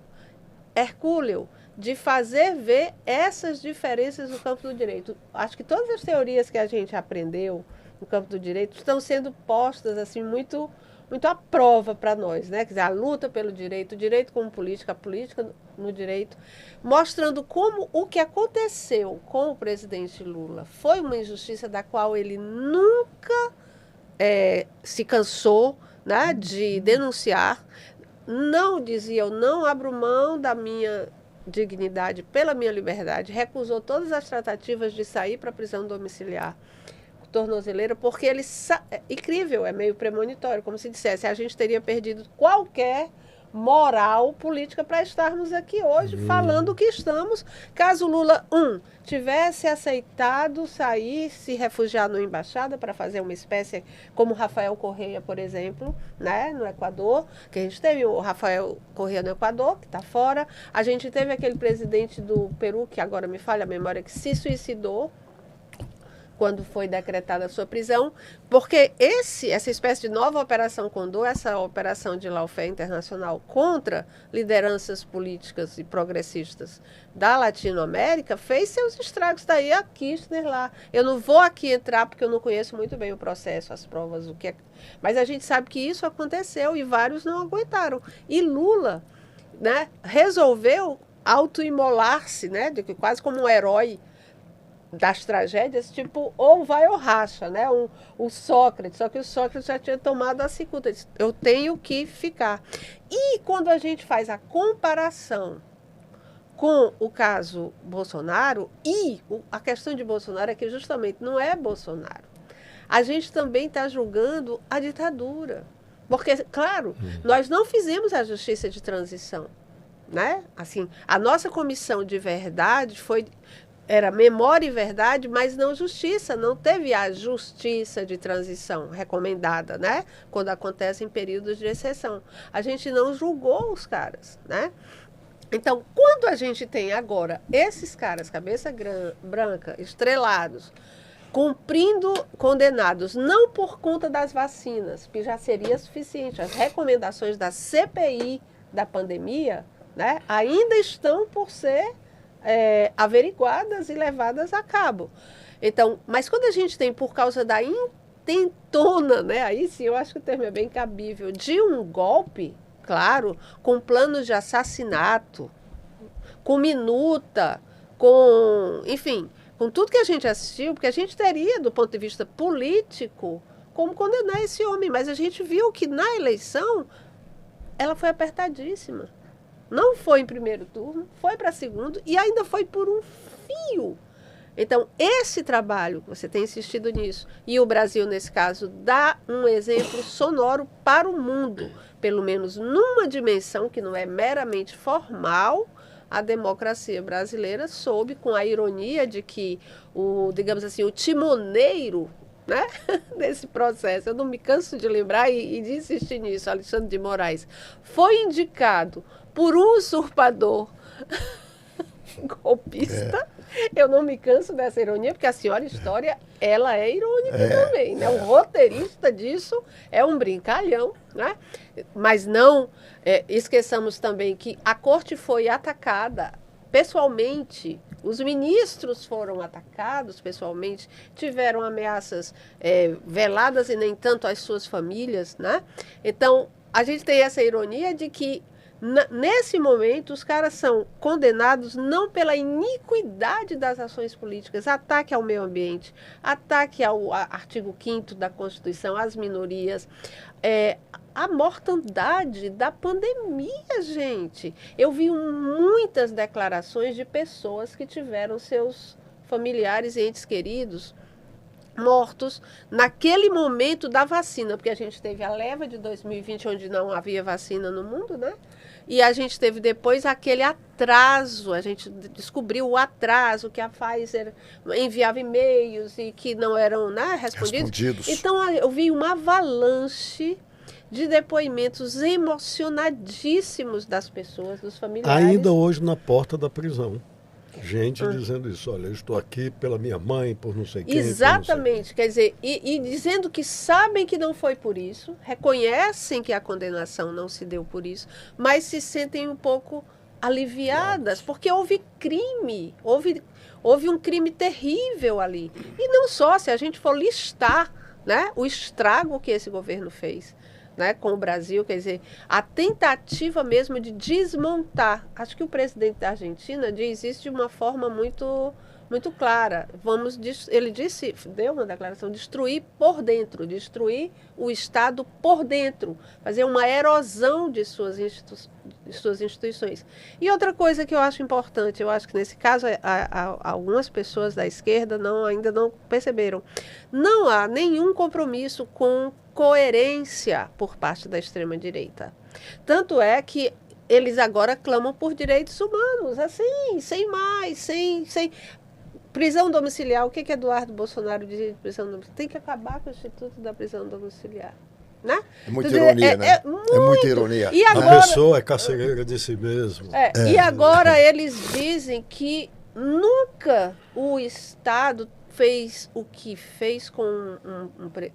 hercúleo de fazer ver essas diferenças no campo do direito. Acho que todas as teorias que a gente aprendeu no campo do direito estão sendo postas assim muito, muito à prova para nós, né? Quer dizer, a luta pelo direito, o direito como política, a política no direito, mostrando como o que aconteceu com o presidente Lula foi uma injustiça da qual ele nunca se cansou, né, de denunciar. Não dizia, eu não abro mão da minha dignidade pela minha liberdade, recusou todas as tratativas de sair para a prisão domiciliar, tornozeleira, porque ele incrível, é meio premonitório, como se dissesse, a gente teria perdido qualquer moral política para estarmos aqui hoje falando o que estamos, caso Lula, tivesse aceitado sair, se refugiar na embaixada para fazer uma espécie, como Rafael Correia, por exemplo, né, no Equador, que a gente teve o Rafael Correia no Equador, que está fora, a gente teve aquele presidente do Peru, que agora me falha a memória, que se suicidou, quando foi decretada a sua prisão, porque essa espécie de nova Operação Condor, essa operação de lawfare internacional contra lideranças políticas e progressistas da Latinoamérica, fez seus estragos. Daí a Kirchner lá. Eu não vou aqui entrar porque eu não conheço muito bem o processo, as provas, o que é. Mas a gente sabe que isso aconteceu e vários não aguentaram. E Lula, né, resolveu autoimolar-se, né, quase como um herói das tragédias, tipo, ou vai ou racha, né? O Sócrates, só que o Sócrates já tinha tomado a cicuta, disse, eu tenho que ficar. E quando a gente faz a comparação com o caso Bolsonaro, a questão de Bolsonaro é que justamente não é Bolsonaro. A gente também está julgando a ditadura. Porque, claro, nós não fizemos a justiça de transição, né? Assim, a nossa comissão de verdade era memória e verdade, mas não justiça. Não teve a justiça de transição recomendada, né? Quando acontece em períodos de exceção. A gente não julgou os caras, né? Então, quando a gente tem agora esses caras, cabeça branca, estrelados, condenados, não por conta das vacinas, que já seria suficiente, as recomendações da CPI da pandemia, né, ainda estão por ser averiguadas e levadas a cabo. Então, mas quando a gente tem, por causa da intentona, né, aí sim eu acho que o termo é bem cabível, de um golpe, claro, com planos de assassinato, com minuta, enfim, com tudo que a gente assistiu, porque a gente teria, do ponto de vista político, como condenar esse homem, mas a gente viu que na eleição ela foi apertadíssima. Não foi em primeiro turno, foi para segundo e ainda foi por um fio. Então, esse trabalho, você tem insistido nisso, e o Brasil, nesse caso, dá um exemplo sonoro para o mundo, pelo menos numa dimensão que não é meramente formal. A democracia brasileira soube, com a ironia de que digamos assim, o timoneiro, né, desse processo, eu não me canso de lembrar e de insistir nisso, Alexandre de Moraes, foi indicado por um usurpador golpista. Eu não me canso dessa ironia, porque a senhora história, ela é irônica também, né? O roteirista disso é um brincalhão, né? Mas não esqueçamos também que a corte foi atacada pessoalmente, os ministros foram atacados pessoalmente, tiveram ameaças veladas e nem tanto às suas famílias, né? Então, a gente tem essa ironia de que nesse momento, os caras são condenados não pela iniquidade das ações políticas, ataque ao meio ambiente, ataque ao artigo 5º da Constituição, às minorias, a mortandade da pandemia, gente. Eu vi muitas declarações de pessoas que tiveram seus familiares e entes queridos mortos naquele momento da vacina, porque a gente teve a leva de 2020, onde não havia vacina no mundo, né? E a gente teve depois aquele atraso, a gente descobriu o atraso que a Pfizer enviava e-mails e que não eram, né, respondidos. Então eu vi uma avalanche de depoimentos emocionadíssimos das pessoas, dos familiares. Ainda hoje na porta da prisão. Gente dizendo isso, olha, eu estou aqui pela minha mãe, por não sei quem. Exatamente, quer dizer, e dizendo que sabem que não foi por isso, reconhecem que a condenação não se deu por isso, mas se sentem um pouco aliviadas, porque houve crime, houve um crime terrível ali. E não só, se a gente for listar, né, o estrago que esse governo fez, né, com o Brasil, quer dizer, a tentativa mesmo de desmontar. Acho que o presidente da Argentina diz isso de uma forma muito, muito clara. Ele deu uma declaração, destruir por dentro, destruir o Estado por dentro, fazer uma erosão de suas instituições. E outra coisa que eu acho importante, eu acho que nesse caso algumas pessoas da esquerda ainda não perceberam. Não há nenhum compromisso com coerência por parte da extrema-direita. Tanto é que eles agora clamam por direitos humanos, assim, sem mais, sem prisão domiciliar. O que Eduardo Bolsonaro diz de prisão domiciliar? Tem que acabar com o Instituto da Prisão Domiciliar. Né? É muita ironia, né? É muita ironia. E agora, a pessoa é carcereira de si mesmo. E agora eles dizem que nunca o Estado fez o que fez com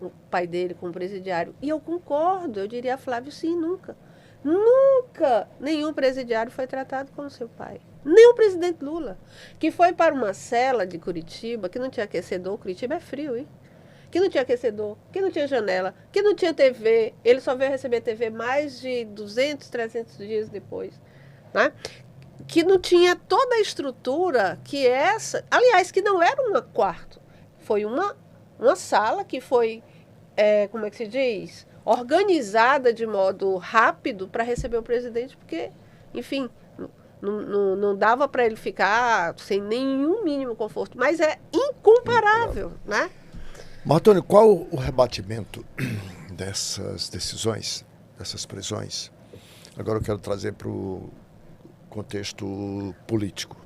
o pai dele, com o presidiário. E eu concordo, eu diria a Flávio, sim, nunca. Nunca nenhum presidiário foi tratado como seu pai. Nem o presidente Lula, que foi para uma cela de Curitiba, que não tinha aquecedor. Curitiba é frio, hein? Que não tinha aquecedor, que não tinha janela, que não tinha TV. Ele só veio receber TV mais de 200, 300 dias depois. Né? Que não tinha toda a estrutura que essa... Aliás, que não era um quarto. Foi uma sala que foi, como é que se diz? Organizada de modo rápido para receber o presidente, porque, enfim, não dava para ele ficar sem nenhum mínimo conforto. Mas é incomparável, né? Martoni, qual o rebatimento dessas decisões, dessas prisões? Agora eu quero trazer para o contexto político.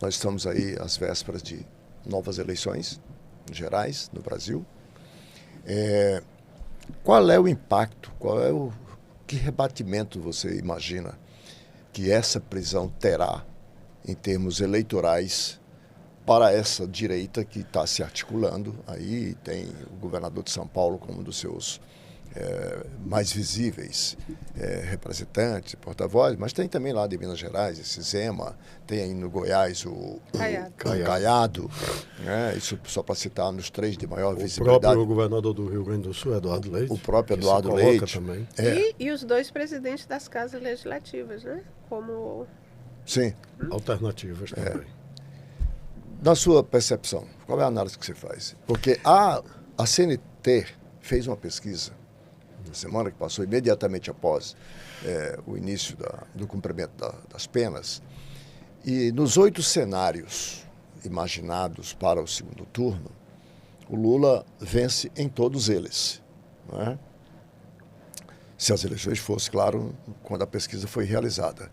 Nós estamos aí às vésperas de novas eleições gerais no Brasil. Qual é o impacto, que rebatimento você imagina que essa prisão terá em termos eleitorais para essa direita que está se articulando? Aí tem o governador de São Paulo como um dos seus mais visíveis representantes, porta-voz, mas tem também lá de Minas Gerais, esse Zema, tem aí no Goiás o Caiado, né? Isso só para citar nos 3 de maior visibilidade. O próprio governador do Rio Grande do Sul, Eduardo Leite. O próprio Eduardo Leite. Também. E os 2 presidentes das casas legislativas, né? Como... Sim. Alternativas também. Na sua percepção, qual é a análise que você faz? Porque a CNT fez uma pesquisa na semana que passou, imediatamente após o início do cumprimento das penas, e nos 8 cenários imaginados para o segundo turno, o Lula vence em todos eles. Não é? Se as eleições fossem, claro, quando a pesquisa foi realizada.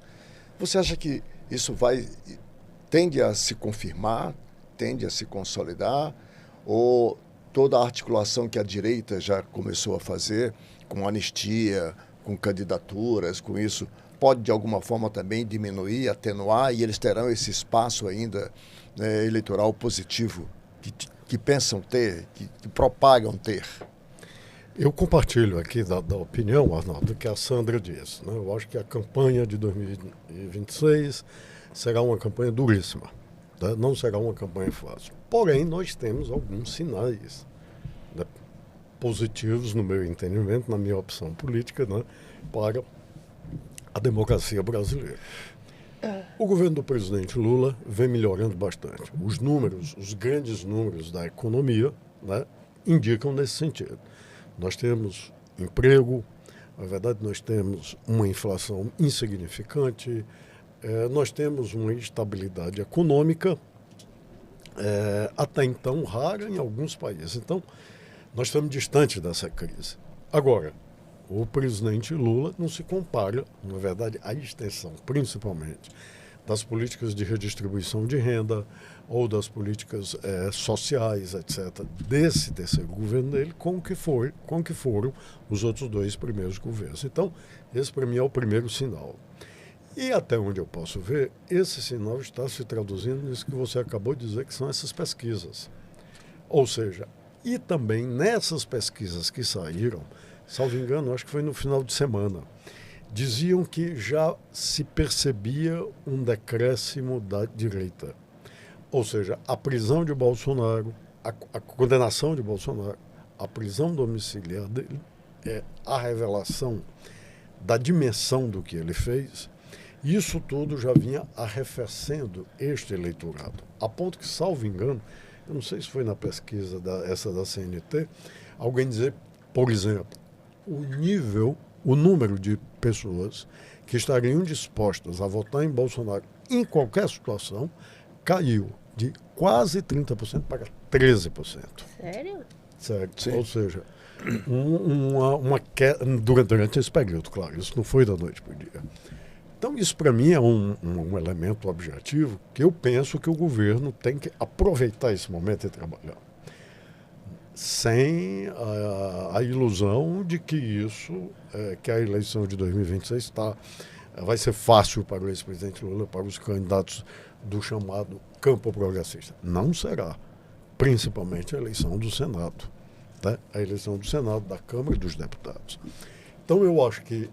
Você acha que isso tende a se confirmar, tende a se consolidar, ou toda a articulação que a direita já começou a fazer, com anistia, com candidaturas, com isso, pode de alguma forma também diminuir, atenuar, e eles terão esse espaço ainda eleitoral positivo que pensam ter, que propagam ter? Eu compartilho aqui da opinião, Arnaldo, que a Sandra disse. Né? Eu acho que a campanha de 2026 será uma campanha duríssima. Né? Não será uma campanha fácil. Porém, nós temos alguns sinais, né, positivos, no meu entendimento, na minha opção política, né, para a democracia brasileira. O governo do presidente Lula vem melhorando bastante. Os grandes números da economia, né, indicam nesse sentido. Nós temos emprego, na verdade nós temos uma inflação insignificante, nós temos uma estabilidade econômica, até então rara em alguns países. Então, nós estamos distantes dessa crise. Agora, o presidente Lula não se compara, na verdade, à extensão, principalmente, das políticas de redistribuição de renda ou das políticas sociais, etc., desse terceiro governo dele, com o que foram os outros 2 primeiros governos. Então, esse para mim é o primeiro sinal. E até onde eu posso ver, esse sinal está se traduzindo nisso que você acabou de dizer, que são essas pesquisas. Ou seja, e também nessas pesquisas que saíram, salvo engano, acho que foi no final de semana, diziam que já se percebia um decréscimo da direita. Ou seja, a prisão de Bolsonaro, a condenação de Bolsonaro, a prisão domiciliar dele, é a revelação da dimensão do que ele fez. Isso tudo já vinha arrefecendo este eleitorado. A ponto que, salvo engano, eu não sei se foi na pesquisa essa da CNT, alguém dizer, por exemplo, o número de pessoas que estariam dispostas a votar em Bolsonaro em qualquer situação caiu de quase 30% para 13%. Sério? Sério. Sim. Ou seja, uma queda durante esse período, claro, isso não foi da noite para o dia. Então, isso para mim é um elemento objetivo que eu penso que o governo tem que aproveitar esse momento e trabalhar. Sem a ilusão de que que a eleição de 2026 vai ser fácil para o ex-presidente Lula, para os candidatos do chamado campo progressista. Não será. principalmente a eleição do Senado, né? A eleição do Senado, da Câmara e dos Deputados. Então, eu acho que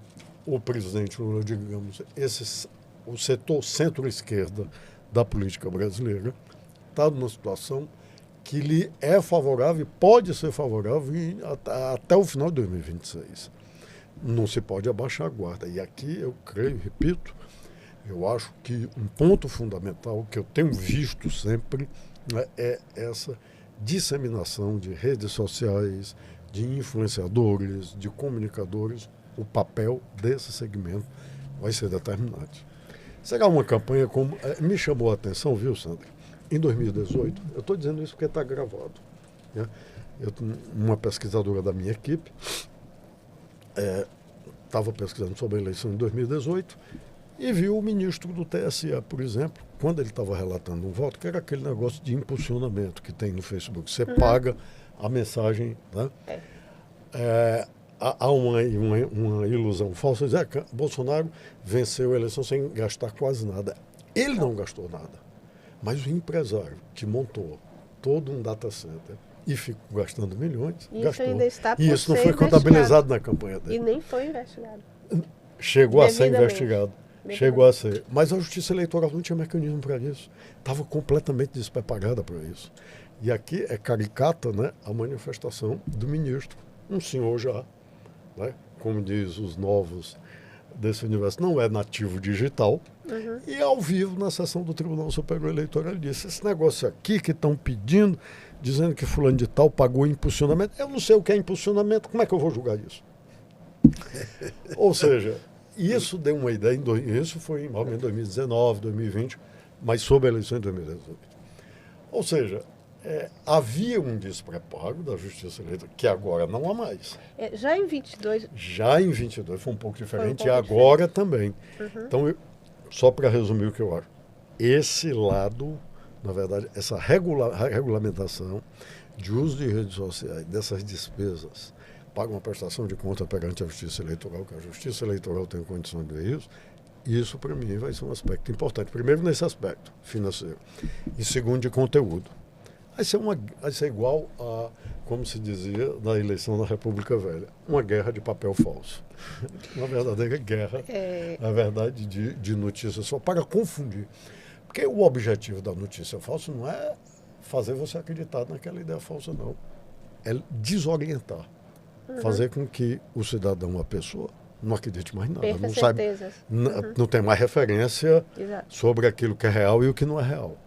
o presidente Lula, digamos, o setor centro-esquerda da política brasileira está numa situação que lhe é favorável, pode ser favorável até o final de 2026. Não se pode abaixar a guarda. E aqui eu creio, repito, eu acho que um ponto fundamental que eu tenho visto sempre, né, é essa disseminação de redes sociais, de influenciadores, de comunicadores. O papel desse segmento vai ser determinante. Será uma campanha como... me chamou a atenção, viu, Sandra? Em 2018, eu estou dizendo isso porque está gravado, né? Uma pesquisadora da minha equipe estava pesquisando sobre a eleição de 2018 e viu o ministro do TSE, por exemplo, quando ele estava relatando um voto, que era aquele negócio de impulsionamento que tem no Facebook. Você paga a mensagem, né? Há uma ilusão falsa, dizer que Bolsonaro venceu a eleição sem gastar quase nada. Ele não gastou nada, mas o empresário que montou todo um data center e ficou gastando milhões, gastou. Ainda está por E isso não ser foi contabilizado investigado na campanha dele. E nem foi investigado. Chegou a ser investigado. Devidamente. Chegou a ser. Mas a Justiça Eleitoral não tinha mecanismo para isso. Estava completamente despreparada para isso. E aqui é caricata, né, a manifestação do ministro. Um senhor já, né, como diz os novos desse universo, não é nativo digital. E ao vivo, na sessão do Tribunal Superior Eleitoral, ele disse: esse negócio aqui que estão pedindo, dizendo que fulano de tal pagou impulsionamento, eu não sei o que é impulsionamento, como é que eu vou julgar isso? Ou seja, isso deu uma ideia, isso foi em 2019, 2020, mas sobre a eleição de 2018. Ou seja, havia um despreparo da Justiça Eleitoral, que agora não há mais. Já em 22... Já em 22 foi um pouco diferente, e agora também. Então, só para resumir o que eu acho, esse lado, na verdade, essa regulamentação de uso de redes sociais, dessas despesas, paga uma prestação de conta perante a Justiça Eleitoral, que a Justiça Eleitoral tem condição de ver isso para mim vai ser um aspecto importante. Primeiro, nesse aspecto financeiro. E segundo, de conteúdo. Vai ser igual a, como se dizia na eleição da República Velha, uma guerra de papel falso. Uma verdadeira guerra, na verdade, de notícias só para confundir. Porque o objetivo da notícia falsa não é fazer você acreditar naquela ideia falsa, não. É desorientar. Fazer com que o cidadão, a pessoa, não acredite mais nada. Perca Não sabe, certezas. não tem mais referência Exato. sobre aquilo que é real e o que não é real.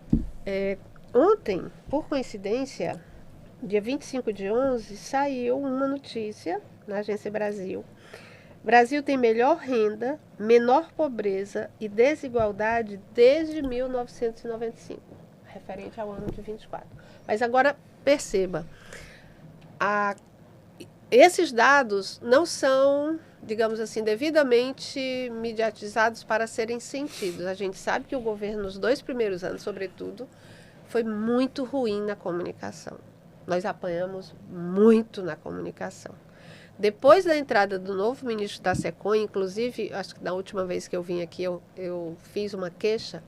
Ontem, por coincidência, dia 25 de 11, saiu uma notícia na Agência Brasil. Brasil tem melhor renda, menor pobreza e desigualdade desde 1995, referente ao ano de 24. Mas agora, perceba, esses dados não são, digamos assim, devidamente mediatizados para serem sentidos. A gente sabe que o governo, nos 2 primeiros anos, sobretudo, foi muito ruim na comunicação. Nós apanhamos muito na comunicação. Depois da entrada do novo ministro da SECOM, inclusive, acho que na última vez que eu vim aqui, eu fiz uma queixa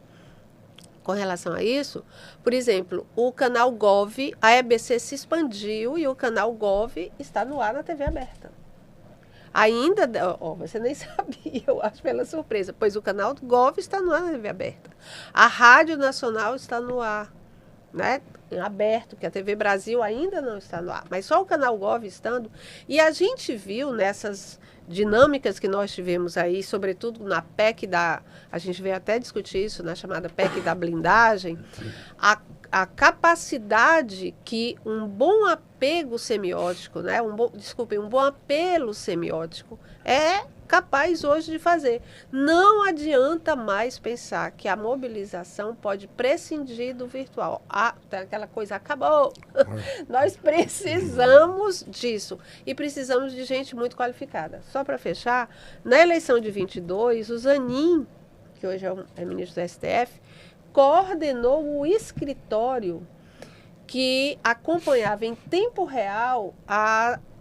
com relação a isso. Por exemplo, o canal Gov, a EBC se expandiu e o canal Gov está no ar na TV aberta. Ainda, você nem sabia, eu acho, pela surpresa, pois o canal Gov está no ar na TV aberta. A Rádio Nacional está no ar, né, aberto, que a TV Brasil ainda não está no ar, mas só o canal Gov estando. E a gente viu nessas dinâmicas que nós tivemos aí, sobretudo na PEC a gente veio até discutir isso, na chamada PEC da blindagem, a capacidade que um bom apego semiótico, né, um bom apelo semiótico é capaz hoje de fazer. Não adianta mais pensar que a mobilização pode prescindir do virtual. Tem aquela coisa, acabou. Nós precisamos disso. E precisamos de gente muito qualificada. Só para fechar, na eleição de 22, o Zanin, que hoje é ministro do STF, coordenou o escritório que acompanhava em tempo real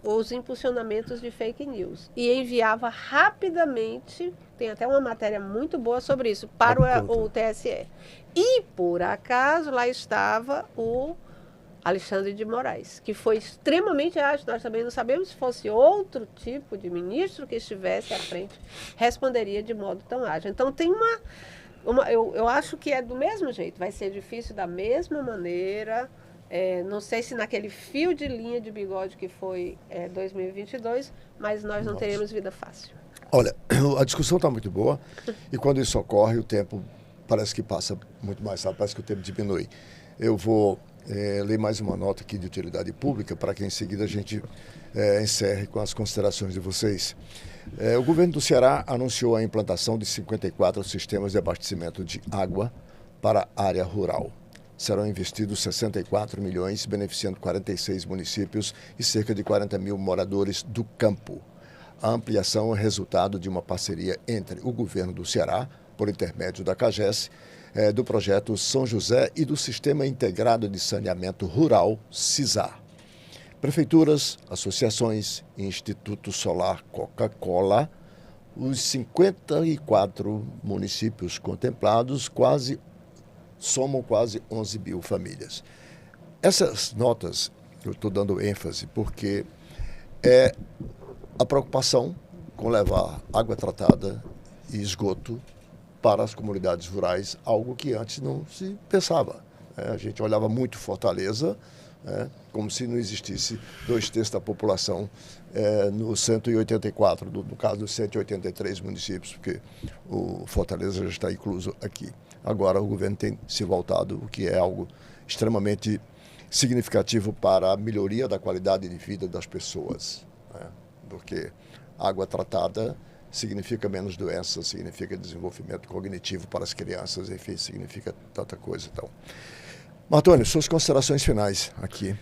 os impulsionamentos de fake news e enviava rapidamente, tem até uma matéria muito boa sobre isso, para o TSE. E, por acaso, lá estava o Alexandre de Moraes, que foi extremamente ágil. Nós também não sabemos se fosse outro tipo de ministro que estivesse à frente, responderia de modo tão ágil. Então tem eu acho que é do mesmo jeito, vai ser difícil da mesma maneira. Não sei se naquele fio de linha de bigode que foi 2022, mas nós não teremos vida fácil. Olha, a discussão está muito boa e quando isso ocorre, o tempo parece que passa muito mais rápido, parece que o tempo diminui. Eu vou ler mais uma nota aqui de utilidade pública para que em seguida a gente encerre com as considerações de vocês. O governo do Ceará anunciou a implantação de 54 sistemas de abastecimento de água para a área rural. Serão investidos 64 milhões, beneficiando 46 municípios e cerca de 40 mil moradores do campo. A ampliação é resultado de uma parceria entre o governo do Ceará, por intermédio da CAGES, do projeto São José e do Sistema Integrado de Saneamento Rural, SISAR. Prefeituras, associações e Instituto Solar Coca-Cola, os 54 municípios contemplados somam quase 11 mil famílias. Essas notas, eu estou dando ênfase porque é a preocupação com levar água tratada e esgoto para as comunidades rurais, algo que antes não se pensava. A gente olhava muito Fortaleza, como se não existisse 2/3 da população no 184, no caso dos 183 municípios, porque o Fortaleza já está incluso aqui. Agora o governo tem se voltado, o que é algo extremamente significativo para a melhoria da qualidade de vida das pessoas, porque água tratada significa menos doenças, significa desenvolvimento cognitivo para as crianças, enfim, significa tanta coisa. Então, Martônio, suas considerações finais aqui,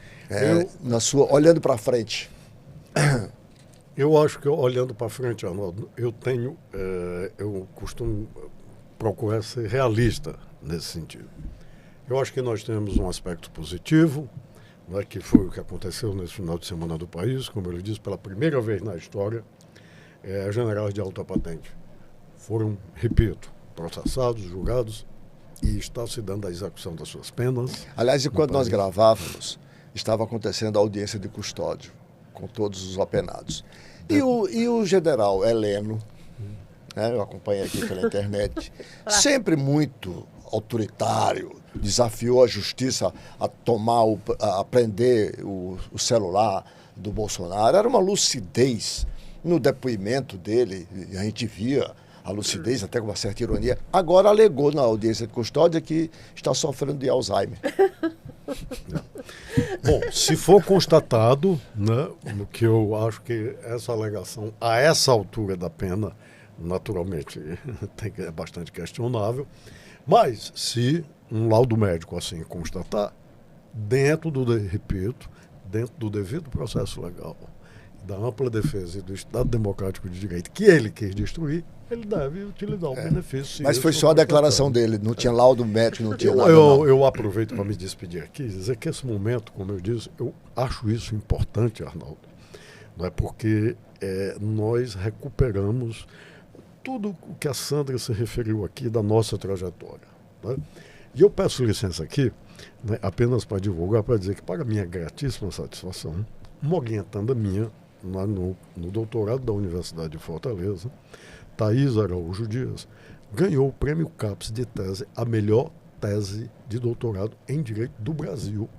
olhando para frente. Eu acho que olhando para frente, Arnaldo, eu costumo procurar ser realista nesse sentido. Eu acho que nós temos um aspecto positivo, que foi o que aconteceu nesse final de semana do país, como eu disse, pela primeira vez na história, generais de alta patente foram, repito, processados, julgados e está se dando a execução das suas penas. Aliás, enquanto nós gravávamos, estava acontecendo a audiência de custódio com todos os apenados. E o general Heleno, eu acompanhei aqui pela internet, sempre muito autoritário, desafiou a justiça a prender o celular do Bolsonaro. Era uma lucidez no depoimento dele, a gente via a lucidez até com uma certa ironia. Agora alegou na audiência de custódia que está sofrendo de Alzheimer. Bom, se for constatado, no que eu acho que essa alegação, a essa altura da pena, naturalmente é bastante questionável, mas se um laudo médico assim constatar, dentro do devido processo legal, da ampla defesa e do Estado Democrático de Direito que ele quis destruir, ele deve utilizar o benefício. Mas foi só a declaração dele, não tinha laudo médico, não tinha nada. Eu aproveito para me despedir aqui e dizer que esse momento, como eu disse, eu acho isso importante, Arnaldo, porque nós recuperamos tudo o que a Sandra se referiu aqui da nossa trajetória. E eu peço licença aqui, apenas para divulgar, para dizer que, para minha gratíssima satisfação, uma orientanda minha, no doutorado da Universidade de Fortaleza, Thaís Araújo Dias, ganhou o prêmio CAPES de tese, a melhor tese de doutorado em Direito do Brasil.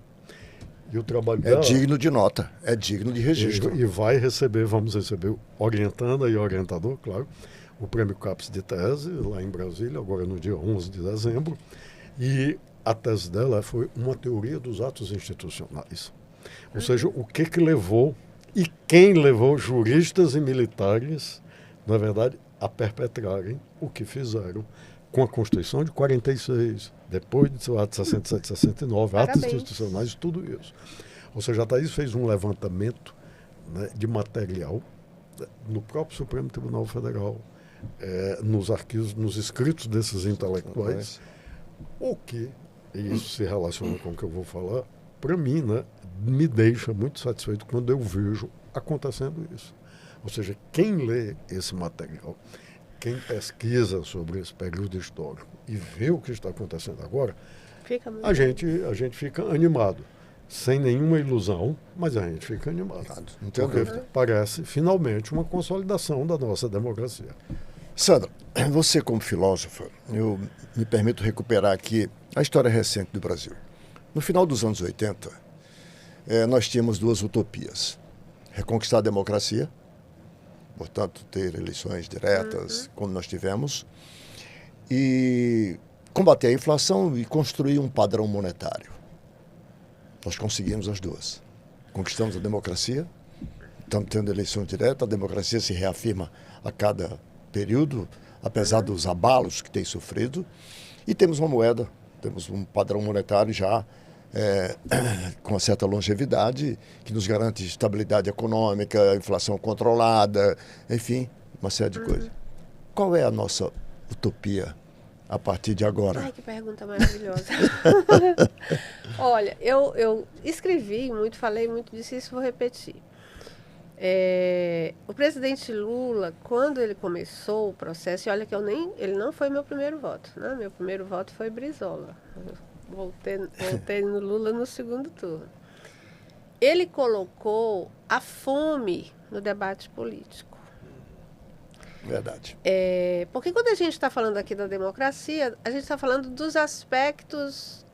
E o trabalho dela, digno de nota, é digno de registro. E vamos receber orientanda e orientador, claro, o prêmio CAPES de tese, lá em Brasília, agora no dia 11 de dezembro. E a tese dela foi uma teoria dos atos institucionais. Ou seja, o que levou e quem levou juristas e militares, na verdade, a perpetrarem o que fizeram com a Constituição de 46, depois de seu ato 67, 69, atos institucionais, tudo isso. Ou seja, a Thaís fez um levantamento de material no próprio Supremo Tribunal Federal, nos arquivos, nos escritos desses intelectuais, o que, e isso se relaciona com o que eu vou falar, para mim, me deixa muito satisfeito quando eu vejo acontecendo isso. Ou seja, quem lê esse material, quem pesquisa sobre esse período histórico e vê o que está acontecendo agora, a gente fica animado. sem nenhuma ilusão, mas a gente fica animado. Não tenho Porque dúvida. parece finalmente uma consolidação da nossa democracia. Sandra, você como filósofa, eu me permito recuperar aqui a história recente do Brasil. No final dos anos 80, nós tínhamos duas utopias. Reconquistar a democracia, portanto, ter eleições diretas, como nós tivemos, e combater a inflação e construir um padrão monetário. Nós conseguimos as duas. Conquistamos a democracia, estamos tendo eleições diretas, a democracia se reafirma a cada período, apesar dos abalos que tem sofrido, e temos uma moeda, temos um padrão monetário já com uma certa longevidade, que nos garante estabilidade econômica, inflação controlada, enfim, uma série de coisas. Qual é a nossa utopia a partir de agora? Ai, que pergunta maravilhosa. Olha, eu escrevi muito, falei muito disso, isso vou repetir. O presidente Lula, quando ele começou o processo, e olha que ele não foi meu primeiro voto, né? Meu primeiro voto foi Brizola. Voltei no Lula no segundo turno. Ele colocou a fome no debate político. Verdade. Porque quando a gente está falando aqui da democracia, a gente está falando dos aspectos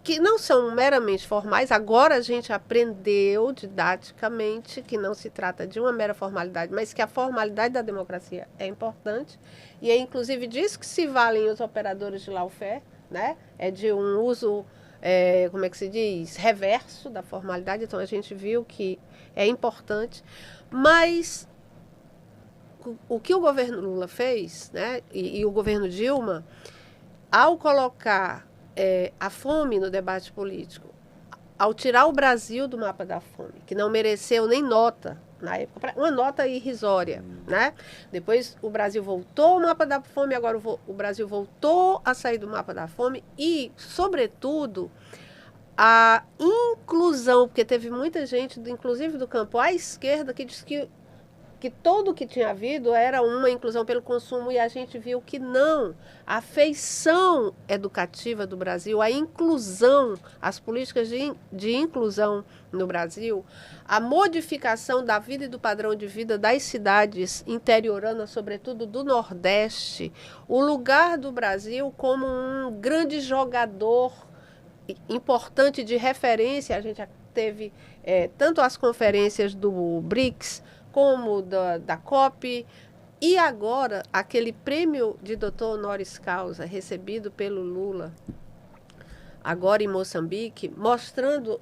que não são meramente formais. Agora a gente aprendeu didaticamente que não se trata de uma mera formalidade, mas que a formalidade da democracia é importante. E é inclusive disso que se valem os operadores de lawfare, né? É de um uso, como é que se diz, reverso da formalidade. Então a gente viu que é importante. Mas o que o governo Lula fez, né? E o governo Dilma, ao colocar a fome no debate político, ao tirar o Brasil do mapa da fome, que não mereceu nem nota na época, uma nota irrisória, né? Depois o Brasil voltou ao mapa da fome, agora o Brasil voltou a sair do mapa da fome e, sobretudo, a inclusão, porque teve muita gente, inclusive do campo à esquerda, que disse que tudo o que tinha havido era uma inclusão pelo consumo, e a gente viu que não. A feição educativa do Brasil, a inclusão, as políticas de inclusão no Brasil, a modificação da vida e do padrão de vida das cidades interioranas, sobretudo do Nordeste, o lugar do Brasil como um grande jogador importante de referência. A gente teve tanto as conferências do BRICS, como da COP, e agora aquele prêmio de doutor honoris causa recebido pelo Lula, agora em Moçambique, mostrando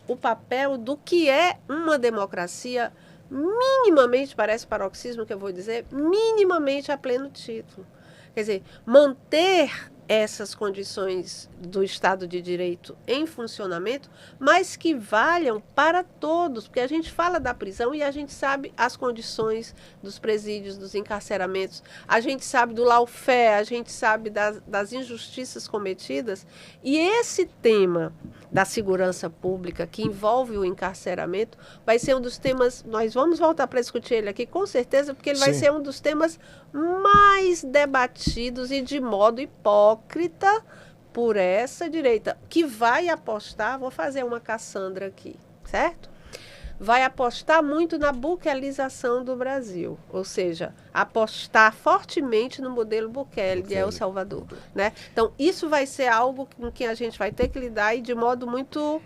o papel do que é uma democracia minimamente, parece paroxismo que eu vou dizer, minimamente a pleno título. Quer dizer, manter essas condições do Estado de Direito em funcionamento, mas que valham para todos, porque a gente fala da prisão e a gente sabe as condições dos presídios, dos encarceramentos, a gente sabe do lawfare, a gente sabe das injustiças cometidas, e esse tema da segurança pública que envolve o encarceramento vai ser um dos temas, nós vamos voltar para discutir ele aqui com certeza, porque ele vai ser um dos temas mais debatidos e de modo hipócrita por essa direita, que vai apostar, vou fazer uma Cassandra aqui, certo? Vai apostar muito na buquelização do Brasil, ou seja, apostar fortemente no modelo Bukele de El Salvador, né? Então, isso vai ser algo com que a gente vai ter que lidar, e de modo muito,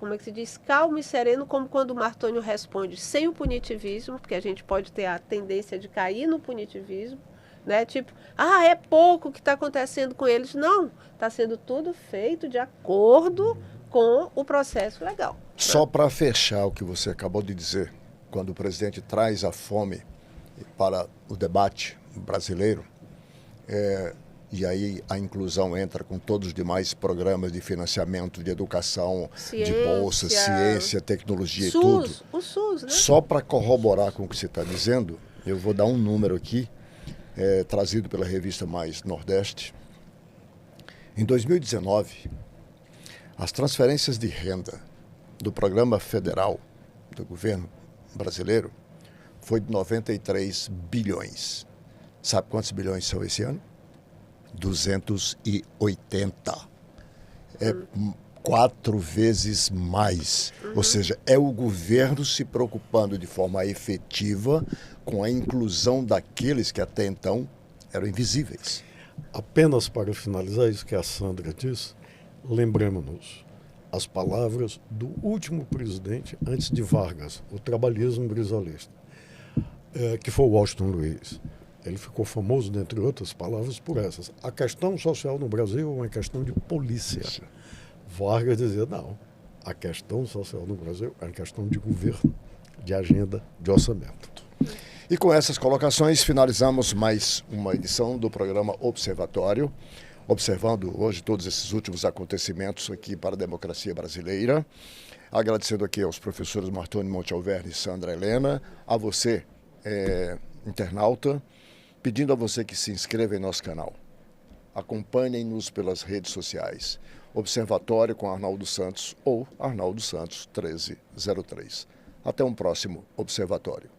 como é que se diz, calmo e sereno, como quando o Martônio responde, sem o punitivismo, porque a gente pode ter a tendência de cair no punitivismo, né? Tipo, é pouco que está acontecendo com eles. Não, está sendo tudo feito de acordo com o processo legal. Só para fechar o que você acabou de dizer, quando o presidente traz a fome para o debate brasileiro, e aí a inclusão entra com todos os demais programas de financiamento, de educação, de bolsa, ciência, tecnologia, SUS, e tudo. O SUS, né? Só para corroborar com o que você está dizendo, eu vou dar um número aqui, trazido pela revista Mais Nordeste. Em 2019, as transferências de renda do programa federal do governo brasileiro foi de 93 bilhões. Sabe quantos bilhões são esse ano? 280. 4 vezes mais. Ou seja, é o governo se preocupando de forma efetiva com a inclusão daqueles que até então eram invisíveis. Apenas para finalizar isso que a Sandra disse, lembremos-nos as palavras do último presidente antes de Vargas, o trabalhismo brisolista, que foi Washington Luiz. Ele ficou famoso, dentre outras palavras, por essas. A questão social no Brasil é uma questão de polícia. Vargas dizia, não, a questão social no Brasil é uma questão de governo, de agenda, de orçamento. E com essas colocações, finalizamos mais uma edição do programa Observatório, observando hoje todos esses últimos acontecimentos aqui para a democracia brasileira. Agradecendo aqui aos professores Martoni Montealverne e Sandra Helena, a você, internauta, pedindo a você que se inscreva em nosso canal. Acompanhem-nos pelas redes sociais. Observatório com Arnaldo Santos ou Arnaldo Santos 1303. Até um próximo Observatório.